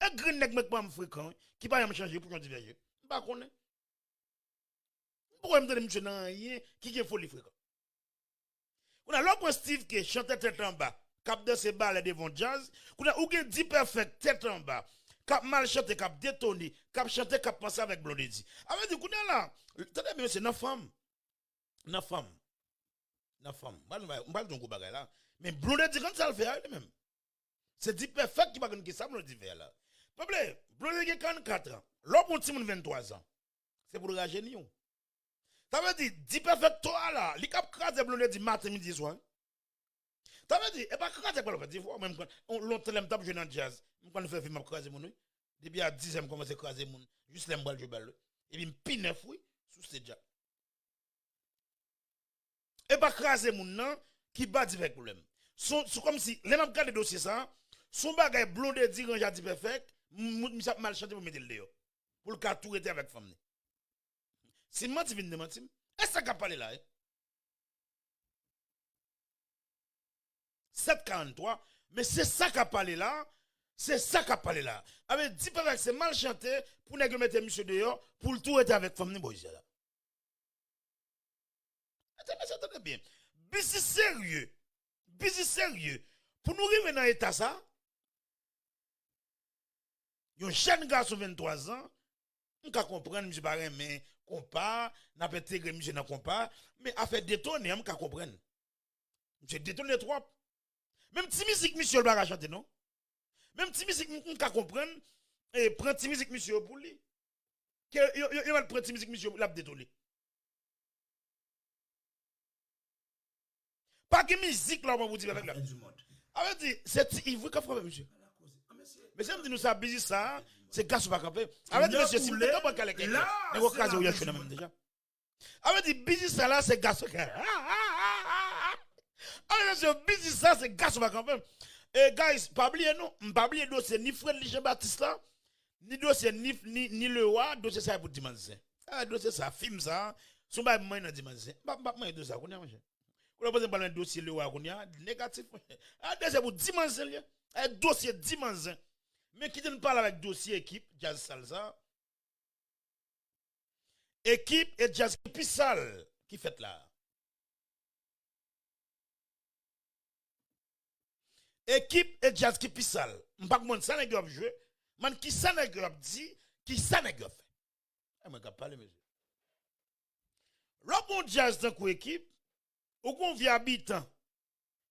Et grand nèg pas fréquent qui pas me changer pouchon divers. M'pa connaît. Pourquoi me donner monsieur nan rien qui est folie fréquent. On a l'autre Steve qui chantait tête en bas, cap de ses balles devant jazz, on a ou gen 10 perfect tête en bas. Cap mal chanté, cap détonné, cap chanté, cap pensé avec Blondedi. Avec du coup là, attendez bien c'est une femme. Une femme. On parle d'un gros bagay là. Mais Blondedi quand ça le fait lui-même. C'est 10 perfect qui va gagner ça Blondedi fait là. Peuple, Blondedi a 44 ans. L'autre petit monde 23 ans. C'est pour le rajeunir. Ça veut dire 10 perfect toi là, li cap craser Blondedi matin midi soir. Ça veut dire, et pas craser quoi le fait, même quand on longtemps l'aime tape jouer dans jazz, quand on fait film craser mon depuis à 10 ans commencer craser mon juste l'aime balle jouer balle et puis pi neuf oui sous c'est déjà. Et pas craser mon non qui bat avec problème. C'est comme si les mêmes cas de dossier ça, son bagay Blondedi range à 10 perfect, m'sa mal chanter pour mettre le dehors. Pour le cas tout était avec femme. Si menti vient de mentir, est-ce que ça qu'a parlé là? 743, mais c'est ça qu'a parlé là. C'est ça qu'a parlé là. Avec 10 perfect, c'est mal chanté pour ne mettre monsieur dehors, pour le tout être avec femme boys là. Attendez bien. Busy sérieux. Pour nous arriver dans l'état ça, un jeune garçon de 23 ans, on peut comprendre, monsieur Barren, mais compas, n'a pas intégré monsieur dans compas, mais a fait détonner, on peut comprendre. Monsieur détonné trop. Même si musique monsieur le va chanter non. Même si musique on peut comprendre et prend si musique monsieur pour lui. Il va prendre si musique monsieur l'a détonner. Pas que musique là on va vous dire avec là. Avec dit c'est il veut qu'a frère monsieur. Mais ça me dit nous ça busy ça, c'est gars pas camper. Avec dit monsieur si vous pas pas calé. Là, on va caser ou y'a même déjà. Avec dit busy ça là c'est gars. Ah monsieur busy ça c'est gars pas camper. Et guys, pas oublier non, pas oublier dossier ni Fred Jean-Baptiste là, ni dossier ni le roi, dossier ça pour dimanche. Ah dossier ça film ça, son ba moi dans dimanche. Pas moi de ça connait monsieur. Quand on pose un dossier le roi connait négatif. Ah dossier pour dimanche là. Un dossier dimanche. Mais qui ne parle avec dossier équipe Jazz Salsa. Équipe et Jazz Pissal qui fait là. Équipe et Jazz qui Pissal. M'pas comment ça n'a pas joué. Man qui ça n'a pas dit, qui ça n'a pas fait. Ah mais parler monsieur. L'autre Jazz dans quoi équipe ou qu'on vient habitant.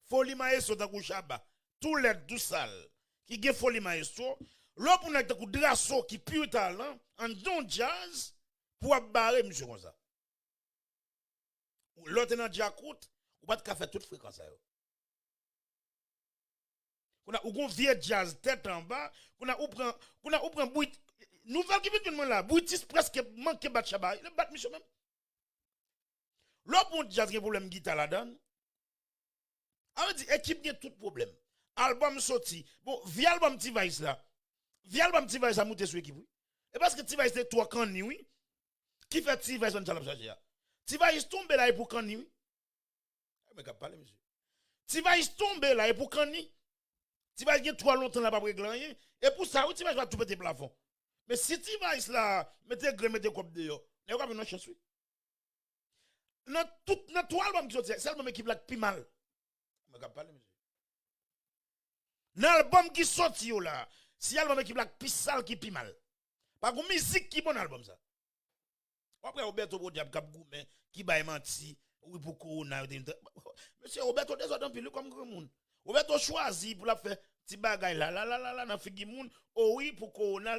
Folie maestro dans Chaba. Tout les tout sale qui gen folie maestro. L'autre on a de drasso qui pure talent en don jazz pour barrer monsieur comme ça. L'autre dans Diakout, ou pas de faire toute fréquence ça. On a ou vieux jazz tête en bas, on a ou prend bruit nouvelle qui vient tout le monde là, bruitis presque manque bat chaba, il bat monsieur même. L'autre bon jazz qui problème guitare là-dedans. A dit équipe a tout problème. Album sorti. Bon, via album T-Vice là. Via album T-Vice a monté sur équipe. Et parce que T-Vice est 3 can oui. Qui fait T-Vice on chalap charger. T-Vice tombe là et pour can oui. Mais qu'a parler monsieur. T-Vice tombe là et pour can ni. T-Vice a 3 longtemps là pas régler rien et pour ça T-Vice va tout péter plafond. Mais si T-Vice là mettez gré mettez cop dehors. N'est pas une chance oui. Dans tout dans 3 albums qui sorti, c'est l'album équipe là plus mal. Mais qu'a parler monsieur. Dans l'album qui sorti là, si l'album équipe là plus sale qui plus mal. Pas une musique qui bon album ça. Après Roberto Bodiab cap goumé qui baille menti, oui pour corona. Monsieur Roberto désordre pile comme grand monde. Roberto choisi pour la faire petit bagay là dans figi moun. Oh oui pour corona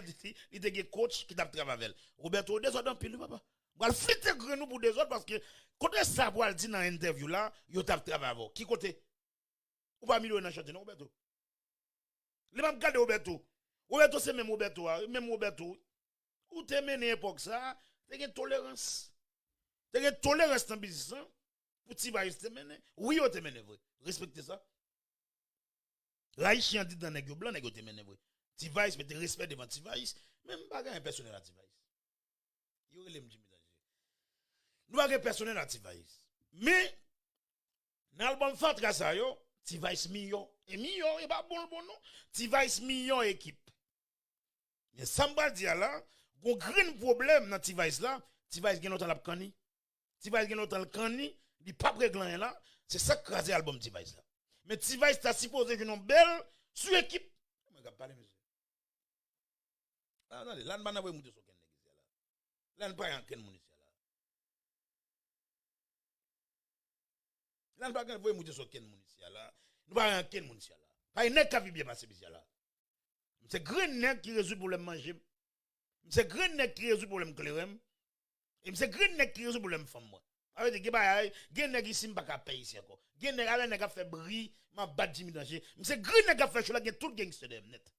il te coach qui t'a travailler. Roberto désordre pile papa. Va le flitter grenou pour désordre parce que côté ça pour dire dans interview là, yo t'a travailler. Qui côté ou pas million dans chanter non Roberto. Les mêmes garder Roberto. Roberto c'est même Roberto, même Roberto. Ou te mené époque ça, t'as une tolérance. T'as une tolérance dans le business. Pour t'y va te mener. Oui, ou te mener vrai. Respectez ça. Haïtien dit dans nèg blanc nèg te mené vrai. T-Vice mettez respect devant T-Vice, même pas un personnel à T-Vice. Yo relève Jimmy Danger. Nous pas un personnel à T-Vice. Mais dans l'album Fatra ça yo, T-Vice million et million et pas bon non. T-Vice million équipe. Mais ça me dit là, gon grand problème dans T-Vice là, T-Vice gen autant la kani. T-Vice gen autant le kani, il pas réglant là, c'est ça qui crase l'album T-Vice là. Mais T-Vice t'a supposé une belle sous équipe. Je vais parler monsieur. Ah non, là on va pas monter sur ken nèg là. Là on pas en ken moun ici là. Là on pas monter sur ken moun ici là. Nous pas en ken moun ici là. Pas nèg qui bien passer ici là. C'est grand nèg qui résout problème manger. C'est grand nèg qui résout problème clairem. Et c'est grand nèg qui résout problème femme moi. Avec des bail, gen nèg ici m'pa ka payer ici encore. Gen nèg ala nèg a fait bri, m'a bat Jimmy Danger. C'est grand nèg a fait chola gen tout gangster dem net.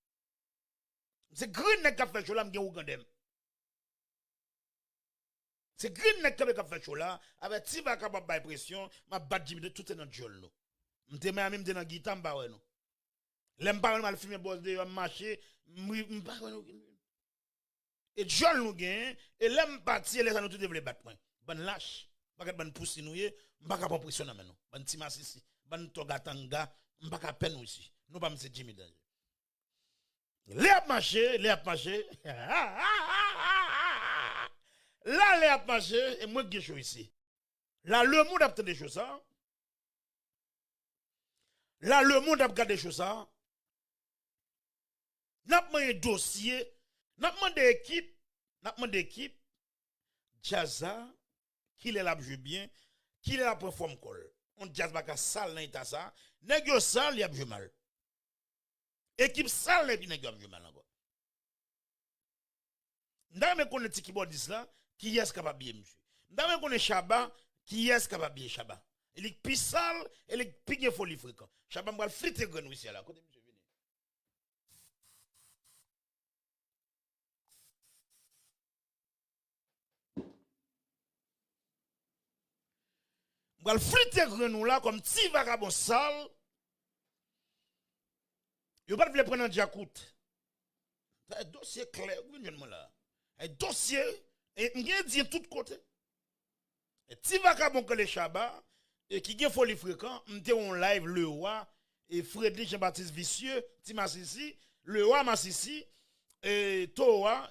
C'est grand nèg a fait chola m'gen Ougandem. C'est grand nèg a fait chola avec ti va capable bail pression, m'a bat Jimmy de tout est dans jol nous. M'te même dans guitare m'pa ouais non. L'aime pas mal filmer boss de marcher, m'pa et jol nous gen et l'aime parti les nous tout devait battre point. Bon lâche. Pas ban poussi nous yé, m'pa ka pression nan non. Ban timasisi, ban togatanga, m'pa ka peine aussi. Nous pas monsieur Jimmy Danger. Les a marché, les a marché. Là les a marché et moi qui suis ici. Là le monde a fait des choses ça. Là le monde a regardé des choses ça. N'a pas un dossier, n'a pas d'équipe, Jazza qui est là jouer bien, qui est là performe col. On jazz pas ka sale dans état ça, nèg yo sale y a joué mal. Équipe sale et puis nèg yo joué mal encore. Ndame me connaît keyboardiste là, qui est capable bien monsieur. Ndame connaît Chaba, qui est capable bien Chaba. Il est plus sale, il est plus folie fréquent. Chaba m'va friter grand ici là, côté monsieur venez. M'va friter grand là comme petit vagabond sale. Yo pas vle prendre un diakout. Un dossier clair, oui là. Un dossier et m'gen dit tout côté. Et petit vagabond que les Chaba et qui gen folie fréquent, m'te on live le roi et Frédéric Jean-Baptiste Vicieux, Timasisi, le roi Massissi et Toa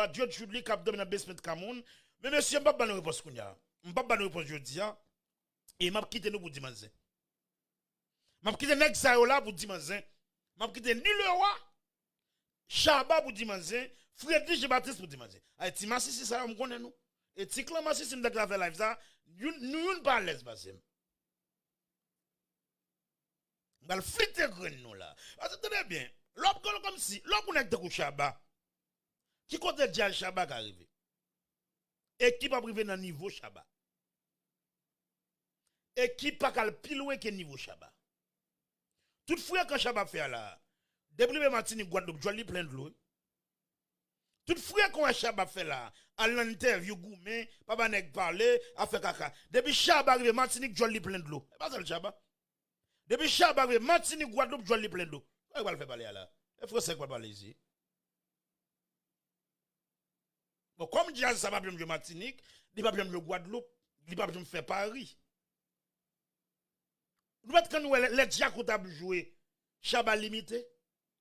Dieu Chudli cap dans basement Cameroun. Mais monsieur m'pa ban réponse kounya. M'pa ban réponse jodi a et m'a quitté nous pour dimanche. M'a quitté nèg sa yo là pour dimanche. M'a quitté ni le roi Chaba pour dimanche, Frédéric Jean-Baptiste pour dimanche. Ay Timasisi ça on connaît nous. Et Tiklan Massissi m'dak la faire live ça, nous pas à l'aise passer. M'gal fliter gren nous là. Attendez bien. L'op comme si, l'op on est de Chaba. Qui côté Dial Chaba qui arrive. Équipe a privé dans niveau Chaba. Équipe pas qu'al plus loin que niveau Chaba. Toutefois quand Chaba fait là, depuis Martinique Guadeloupe, joli plein de l'eau. Toutefois quand Chaba fait là, à l'interview goumé, papa nèg parler, a fait caca. Depuis Chaba arrive Martinique joli plein de l'eau. Pas ça le Chaba. Depuis Chaba arrive Martinique Guadeloupe joli plein d'eau. Pourquoi il va le faire parler là? Il faut ça quoi parler ici. Bon comme Jazz ça va bien jouer Martinique, il va bien jouer Guadeloupe, il va bien faire Paris. Nous quand nous les Diakoutable jouer Chaba limité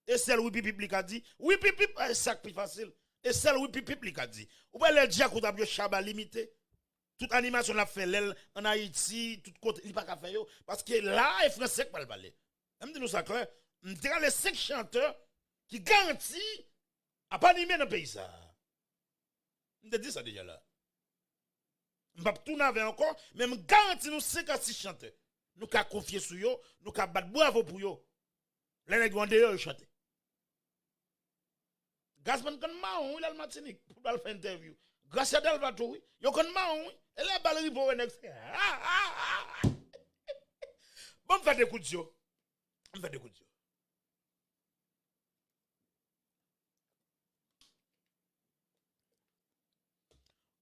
et celle oui pipi a dit oui pipi c'est plus facile et celle oui pipi a dit ou pas les Diakoutable jouer Chaba limité toute animation l'a fait l'aile en Haïti tout côté il pas qu'à faire yo parce que là les français pas le parler même dit nous ça clair on dirait les 5 chanteurs qui garantissent à pas animer dans le pays ça on te dit ça déjà là on va tourner avec encore mais on garantit nous 5 à 6 chanteurs nous ka confier sur yo nous ka battre bravo pour yo les nèg vont dehors chanter Gasman kon maon il a le Martinique pour faire interview grâce à Delva tout oui yo kon maon et les balles rivo next bon fait des coups de yo on fait des coups de yo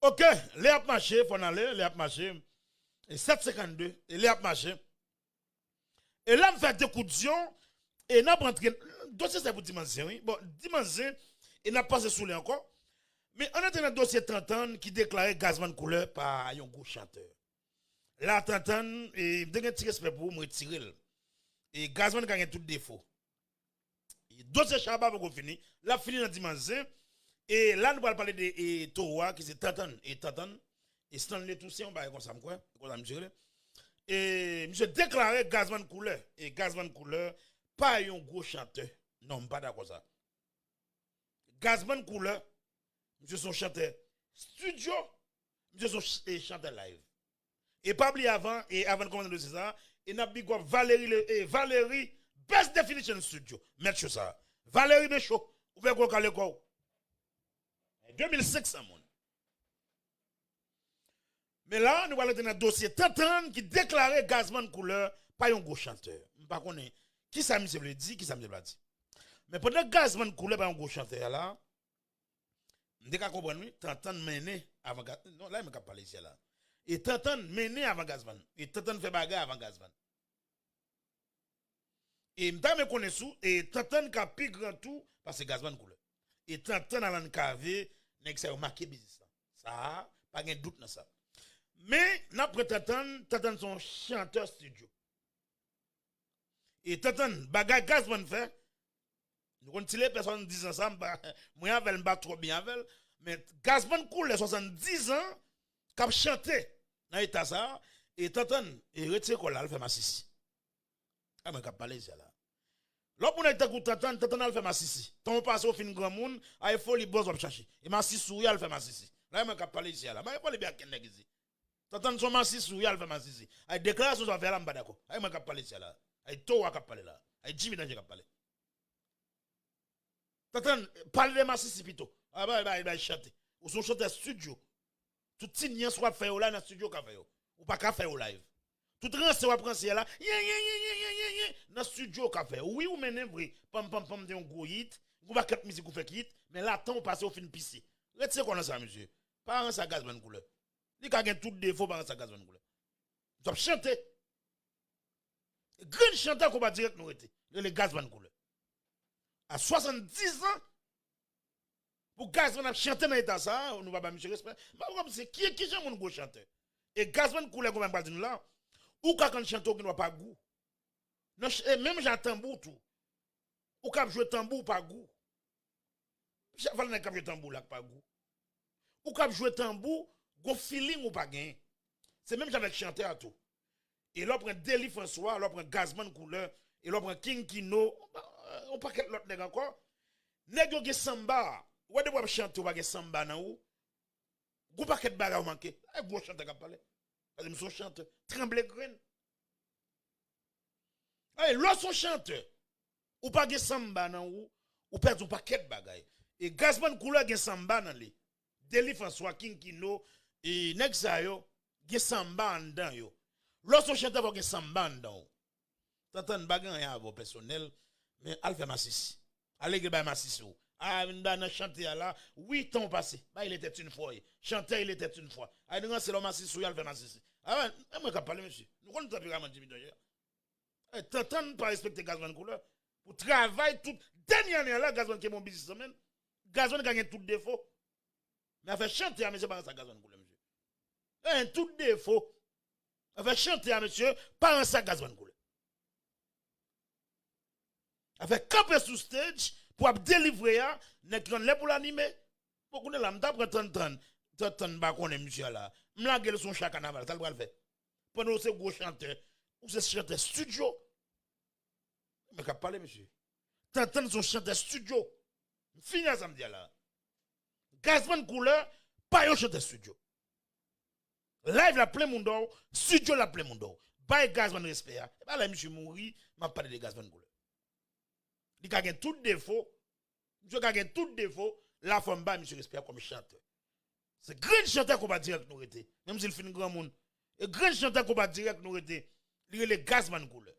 OK les a marché faut aller les a marché et 752 et les a marché et là on fait des coups de yo Et n'a pas entré, dossier c'est pour dimanche, oui. Bon, dimanche, et n'a pas sous les encore. Mais on a un dossier Tantan qui déclarait Gazman couleur par un gros chanteur. Là, Tantan, et de un petit respect pour me retirer. Et Gazman gagne tout défaut. Dossier Chaba pour finir. Là, fini dans dimanche. Et là, nous allons parler de Towa, qui c'est Tantan. Et Tantan, et Stanley Toussaint, on va comme ça, quoi. Et monsieur déclaré Gazman couleur. Et Gazman couleur, pas un gros chanteur. Non, pas d'accord ça. Gazman couleur, monsieur son chanteur studio, monsieur son chanteur live. Et pas oublier avant, et avant de commencer de ça, et n'a pas Valérie, best definition studio. Mettez ça. Valérie Béchaud, vous pouvez quoi caler quoi? 2500 monde. Mais là, nous allons dans un dossier Tantan qui déclarait Gazman couleur, pas un gros chanteur. Par contre, qui ça me veut dire, qui ça me veut dire. Mais pendant Gazman couleur, pas un gros chanteur là, vous devez comprendre, Tantan mené avant Gazman. Non, là, il m'a parlé ici là. Et Tantan mené avant Gazman. Et Tantan fait bagarre avant Gazman. Et m'ta me connaît sous, et Tantan ka pi grand tout, parce que Gazman couleur. Et Tantan a l'encavé, n'est-ce pas marqué business. Ça, pas de doute dans ça. Mais, n'après Tantan son chanteur studio. Et Tantan, bagarre Gazman fait, nous connaissons les personnes 10 ans, moi, je ne pas trop bien avec, mais Gazman coule 70 ans, qui a chanté dans l'état ça, et Tantan, et retire quoi là, il fait ma sissi. Ah, mais qui parlé ça là. L'autre on a été écouté Tantan, il fait ma sissi. Tant passe au fin grand monde, il faut les boss chercher. Et ma sissi, il fait ma sissi. Là, il m'a parlé ici là. Mais il faut les bien qu'il n'existe. Tantan, son ma sissi, il fait ma sissi. Il déclare sur affaire là, je d'accord. Il m'a parlé ici là. Il Towa qui parlé là. Il Jimmy Danger qui parlé. Tantan, parle de ma sissi plutôt. Ah bah, il va chanter. Ou son chanteur studio. Tout signe soit fait au live dans le studio qu'a fait. Ou pas qu'a fait au live. Tout rance ou prendre là. Dans le studio qu'a fait. Oui ou men vrai. Pam pam pam de un gros hit. Vous pas quatre musique ou fait hit, mais là temps passe au fin pisser. Retirez qu'on a ça monsieur. Pas un ça Gazman couleur. Il ka gen tout défaut par un ça Gazman couleur. Tu as chanté. Grand chanteur qu'on va direct nous été. Le Gazman couleur. À 70 ans pour Gazman a chanté dans l'état ça, nous va pas monsieur respect. Mais comme c'est qui j'aime mon gros chanteur. Et Gazman couleur comme on va dire là, ou quand chanteur qui n'a pas goût. Même j'ai tambour tout. Ou quand jouer tambour pas goût. Chaque fois que jouer tambour là pas goût. Ou quand jouer tambour, go feeling ou pas gain. C'est même avec chanteur à tout. Et là prend Deli François, là prend Gazman couleur, et là prend King Kino, on pas quel l'autre nèg encore. Nèg yo ge samba. Ou de pas chanter ou pas ge samba nan ou. Go pas quel bagarre manqué. Eh go chanteur qui parler. Parce que son chanteur tremble grain. Eh l'autre son chanteur. Ou pas ge samba nan ou perdre pas quel bagaille. Et Gazman couleur ge samba nan li. Deli François King Kino et nèg sa yo ge samba en dedans yo. Lorsqu'on chante avec un samba dedans, t'entends bagan ya vos personnel, mais al fait massis. Allez que ba massis. Ah, dans chanter là, 8 ans passé. Bah il était une fois. Chanter il était une fois. Ah, nous c'est le massis ou il fait massis. Ah ouais, moi parler monsieur. Nous connaissons pas vraiment Jimmy Danger. T'entends pas respecter Gazman couleur pour travailler tout dernière année là Gazman qui est mon business semaine. Gazman gagne tout défaut. Mais fait chanter à monsieur pas ça Gazman couleur monsieur. Tout défaut. Elle fait chanter à monsieur, pas un sac Gazman couleur. Elle fait camper sous stage pour délivrer, n'est là pour l'animer. Pour qu'on ait là, m'tapre 30 ba qu'on est monsieur là. M'la gueule son chat carnaval, ça le va faire. Pendant ce gros chanteur, ou ce chanteur studio. Mais qu'a parlé monsieur. T'entends son chanteur studio. Fini à samedi là. Gazman couleur, pas un chanteur studio. Live la plein monde, studio la plein monde. Bay Gazman respect. Et pas là monsieur mouri, m'a parlé de Gazman couleur. Il a tout défaut. Monsieur a tout défaut, la femme ba monsieur respect comme chanteur. C'est grand chanteur qu'on va direct nous rete. Même s'il fait un grand monde. Et grand chanteur qu'on va direct nous rete. Il est le Gazman couleur.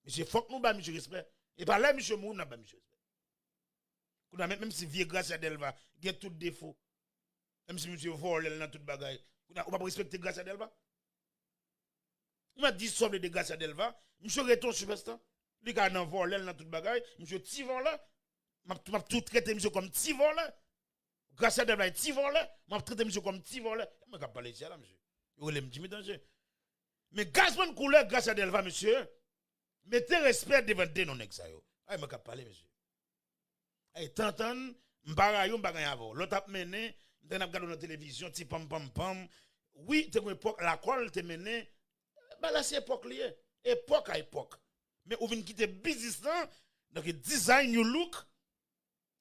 Monsieur faut que nous ba monsieur respect. Et pas là monsieur mouri n'a pas monsieur respect. Même si vieux Gracia Delva, il a tout défaut. Même si monsieur vole dans toute bagaille. On va pas respecter Gracia Delva. On m'a dit sobre de Gracia Delva. Monsieur Reton superstar. Lui qui a dans volé dans toute bagaille, monsieur ti volé, m'a tout traité monsieur comme ti volé. Grâce à des ti volé, m'a traité monsieur comme ti volé. Je vais parler ici là monsieur. Vous voulez me dire danger. Mais gazman couleur grâce à Delva monsieur, mettez respect devant des non ex yo. Ay m'a parler monsieur. Ay tantan m'bara yo m'bara avant. L'autre a mené, m'ten a regardé dans la télévision, ti pam pam pam. Oui, t'es une époque la colle te mené. Bah là c'est époque liée. Époque à époque. Mais ou vient quitter business là, donc design you look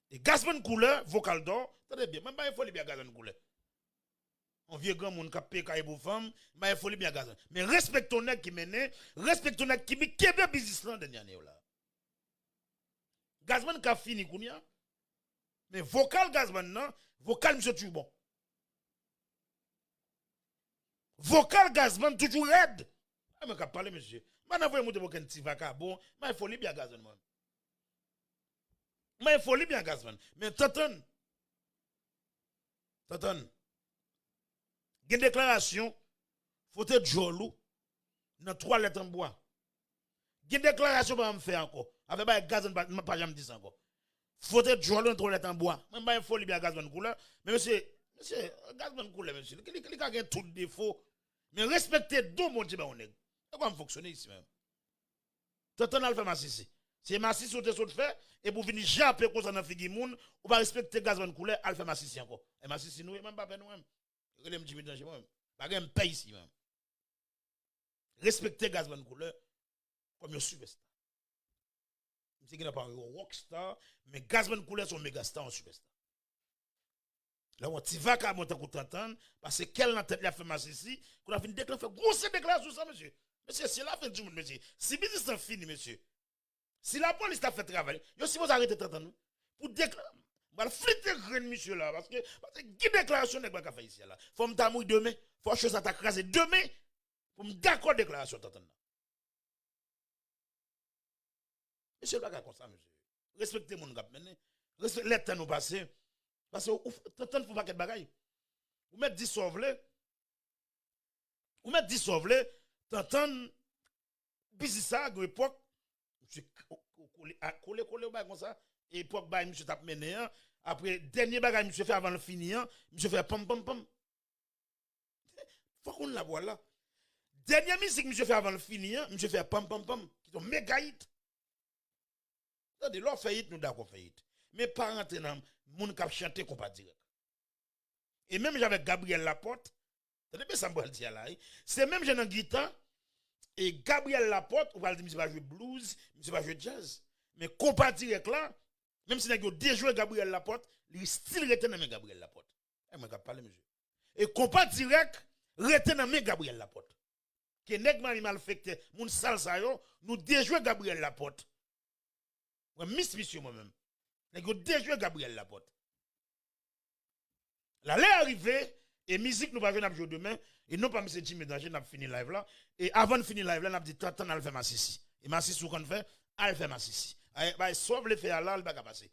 et gazman couleur vocal d'or, très bien. Même pas il faut bien gazman couleur. On vieux grand monde qui paye caille pour femme, mais il faut bien gazman. Mais respecte ton nèg qui mène, respecte ton nèg qui kebe business là dernière année là. Gazman qui a fini kounya. Mais vocal gazman non, vocal monsieur toujours bon. Vocal gazman toujours raide. Ah mais qu'a parler monsieur. Maintenant vous monter pour qu'un petit vaca bon, mais il faut bien gazman moi. Mais il faut bien gazman. Mais t'entends. Une déclaration, faut être jolou dans 3 lettres en bois. Une déclaration va me faire encore. Avec pas gazman pas jamais dire encore. Faut être jolou dans 3 lettres en bois. Même pas il faut bien gazman couleur. Mais monsieur gazman couleur monsieur, il a tout défaut. Mais respectez deux mon Dieu on est. Comment fonctionner ici même. T'entends al faire massisi. C'est massisi ou te saute fait et pour venir japper comme ça dans figi moun, ou pas respecter gazman couleur, al faire massisi encore. Et massisi nous même pas nous même. Relève me danger moi. Pas gain paye ici même. Respecter gazman couleur comme un superstar. C'est qu'il n'a pas un rockstar, mais gazman couleur sont méga star en superstar. Là on t'y va quand on t'entendre parce que quelle dans tête la fait massisi, qu'on a fait une déclaration, grosse déclaration sur ça monsieur. Monsieur, c'est la fin du monde, monsieur. Si business est fini, monsieur. Si la police a fait travail, yo si vous arrêtez d'entendre pour déclarer. On va flitter monsieur là parce que qui déclaration n'est pas qu'à faire ici là. Faut me t'amouiller demain, faut chose à t'accraser demain pour me d'accord déclaration t'entendre. Monsieur pas comme ça monsieur. Respectez mon gars maintenant. Respectez les temps nous passer parce que t'entendre faut pas quelque bagaille. Vous mettre dissolver. Vous mettre dissolver. T'entends, business ça, à l'époque, monsieur collé comme ça, époque, monsieur tap mené, après, dernier bagage, monsieur fait avant le finir, monsieur fait pam pam pam. Faut qu'on la voit là. Dernière musique, monsieur fait avant le finir, monsieur fait pam pam pam, qui sont méga hit. Attendez, l'on fait hit, nous d'accord fait hit. Mais pas rentrer dans moun k'ap chanter qu'on pas direct. Et même j'avais Gabriel Laporte, ça me dire là. C'est même j'ai un guitare et Gabriel Laporte, on va dire monsieur va jouer blues, monsieur va jouer jazz. Mais compas direct là, même si vous déjà joué Gabriel Laporte, il style rete dans Gabriel Laporte. Et moi parler monsieur. Et compas direct rete dans Gabriel Laporte. Que nèg mari mal affecté, moun salsa yo, nous déjà joué Gabriel Laporte. Moi monsieur moi-même. Nèg déjà joué Gabriel Laporte. Là l'est arrivé et musique nous va venir jouer demain et non pas monsieur Jimmy Danger n'a fini live là et avant de finir live là n'a dit tant al faire massisi et massisi ou qu'on fait al faire massisi bah sauve le faire là il va passer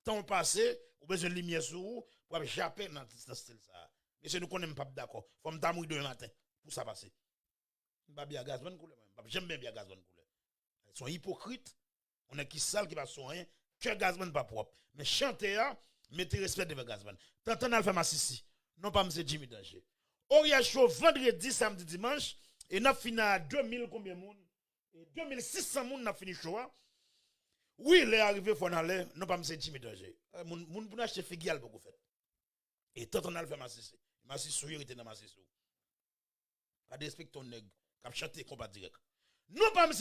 temps passé ou besoin de lumière sur vous pour échapper dans ce style ça monsieur nous connaissons pas d'accord faut me tamouiller demain matin pour ça passer pas bien gazman couleur j'aime bien gazman couleur ils sont hypocrites on est qui sale qui va soigner que gazman pas propre mais chanter mettez respect devant gazman tant al faire massisi non pas M. Jimmy Danger. Oria show vendredi, samedi, dimanche. Et nous fini à 2000 combien de monde? 2600 monde n'a fini show. Oui, il est arrivé, faut aller. Non pas M. Jimmy Danger. Moun pour acheter figuial beaucoup fait. Et tant on a fait massissi. Massissi, il était dans massissi. Pas de respect ton nègre. Cap chanter combat direct. Non pas M.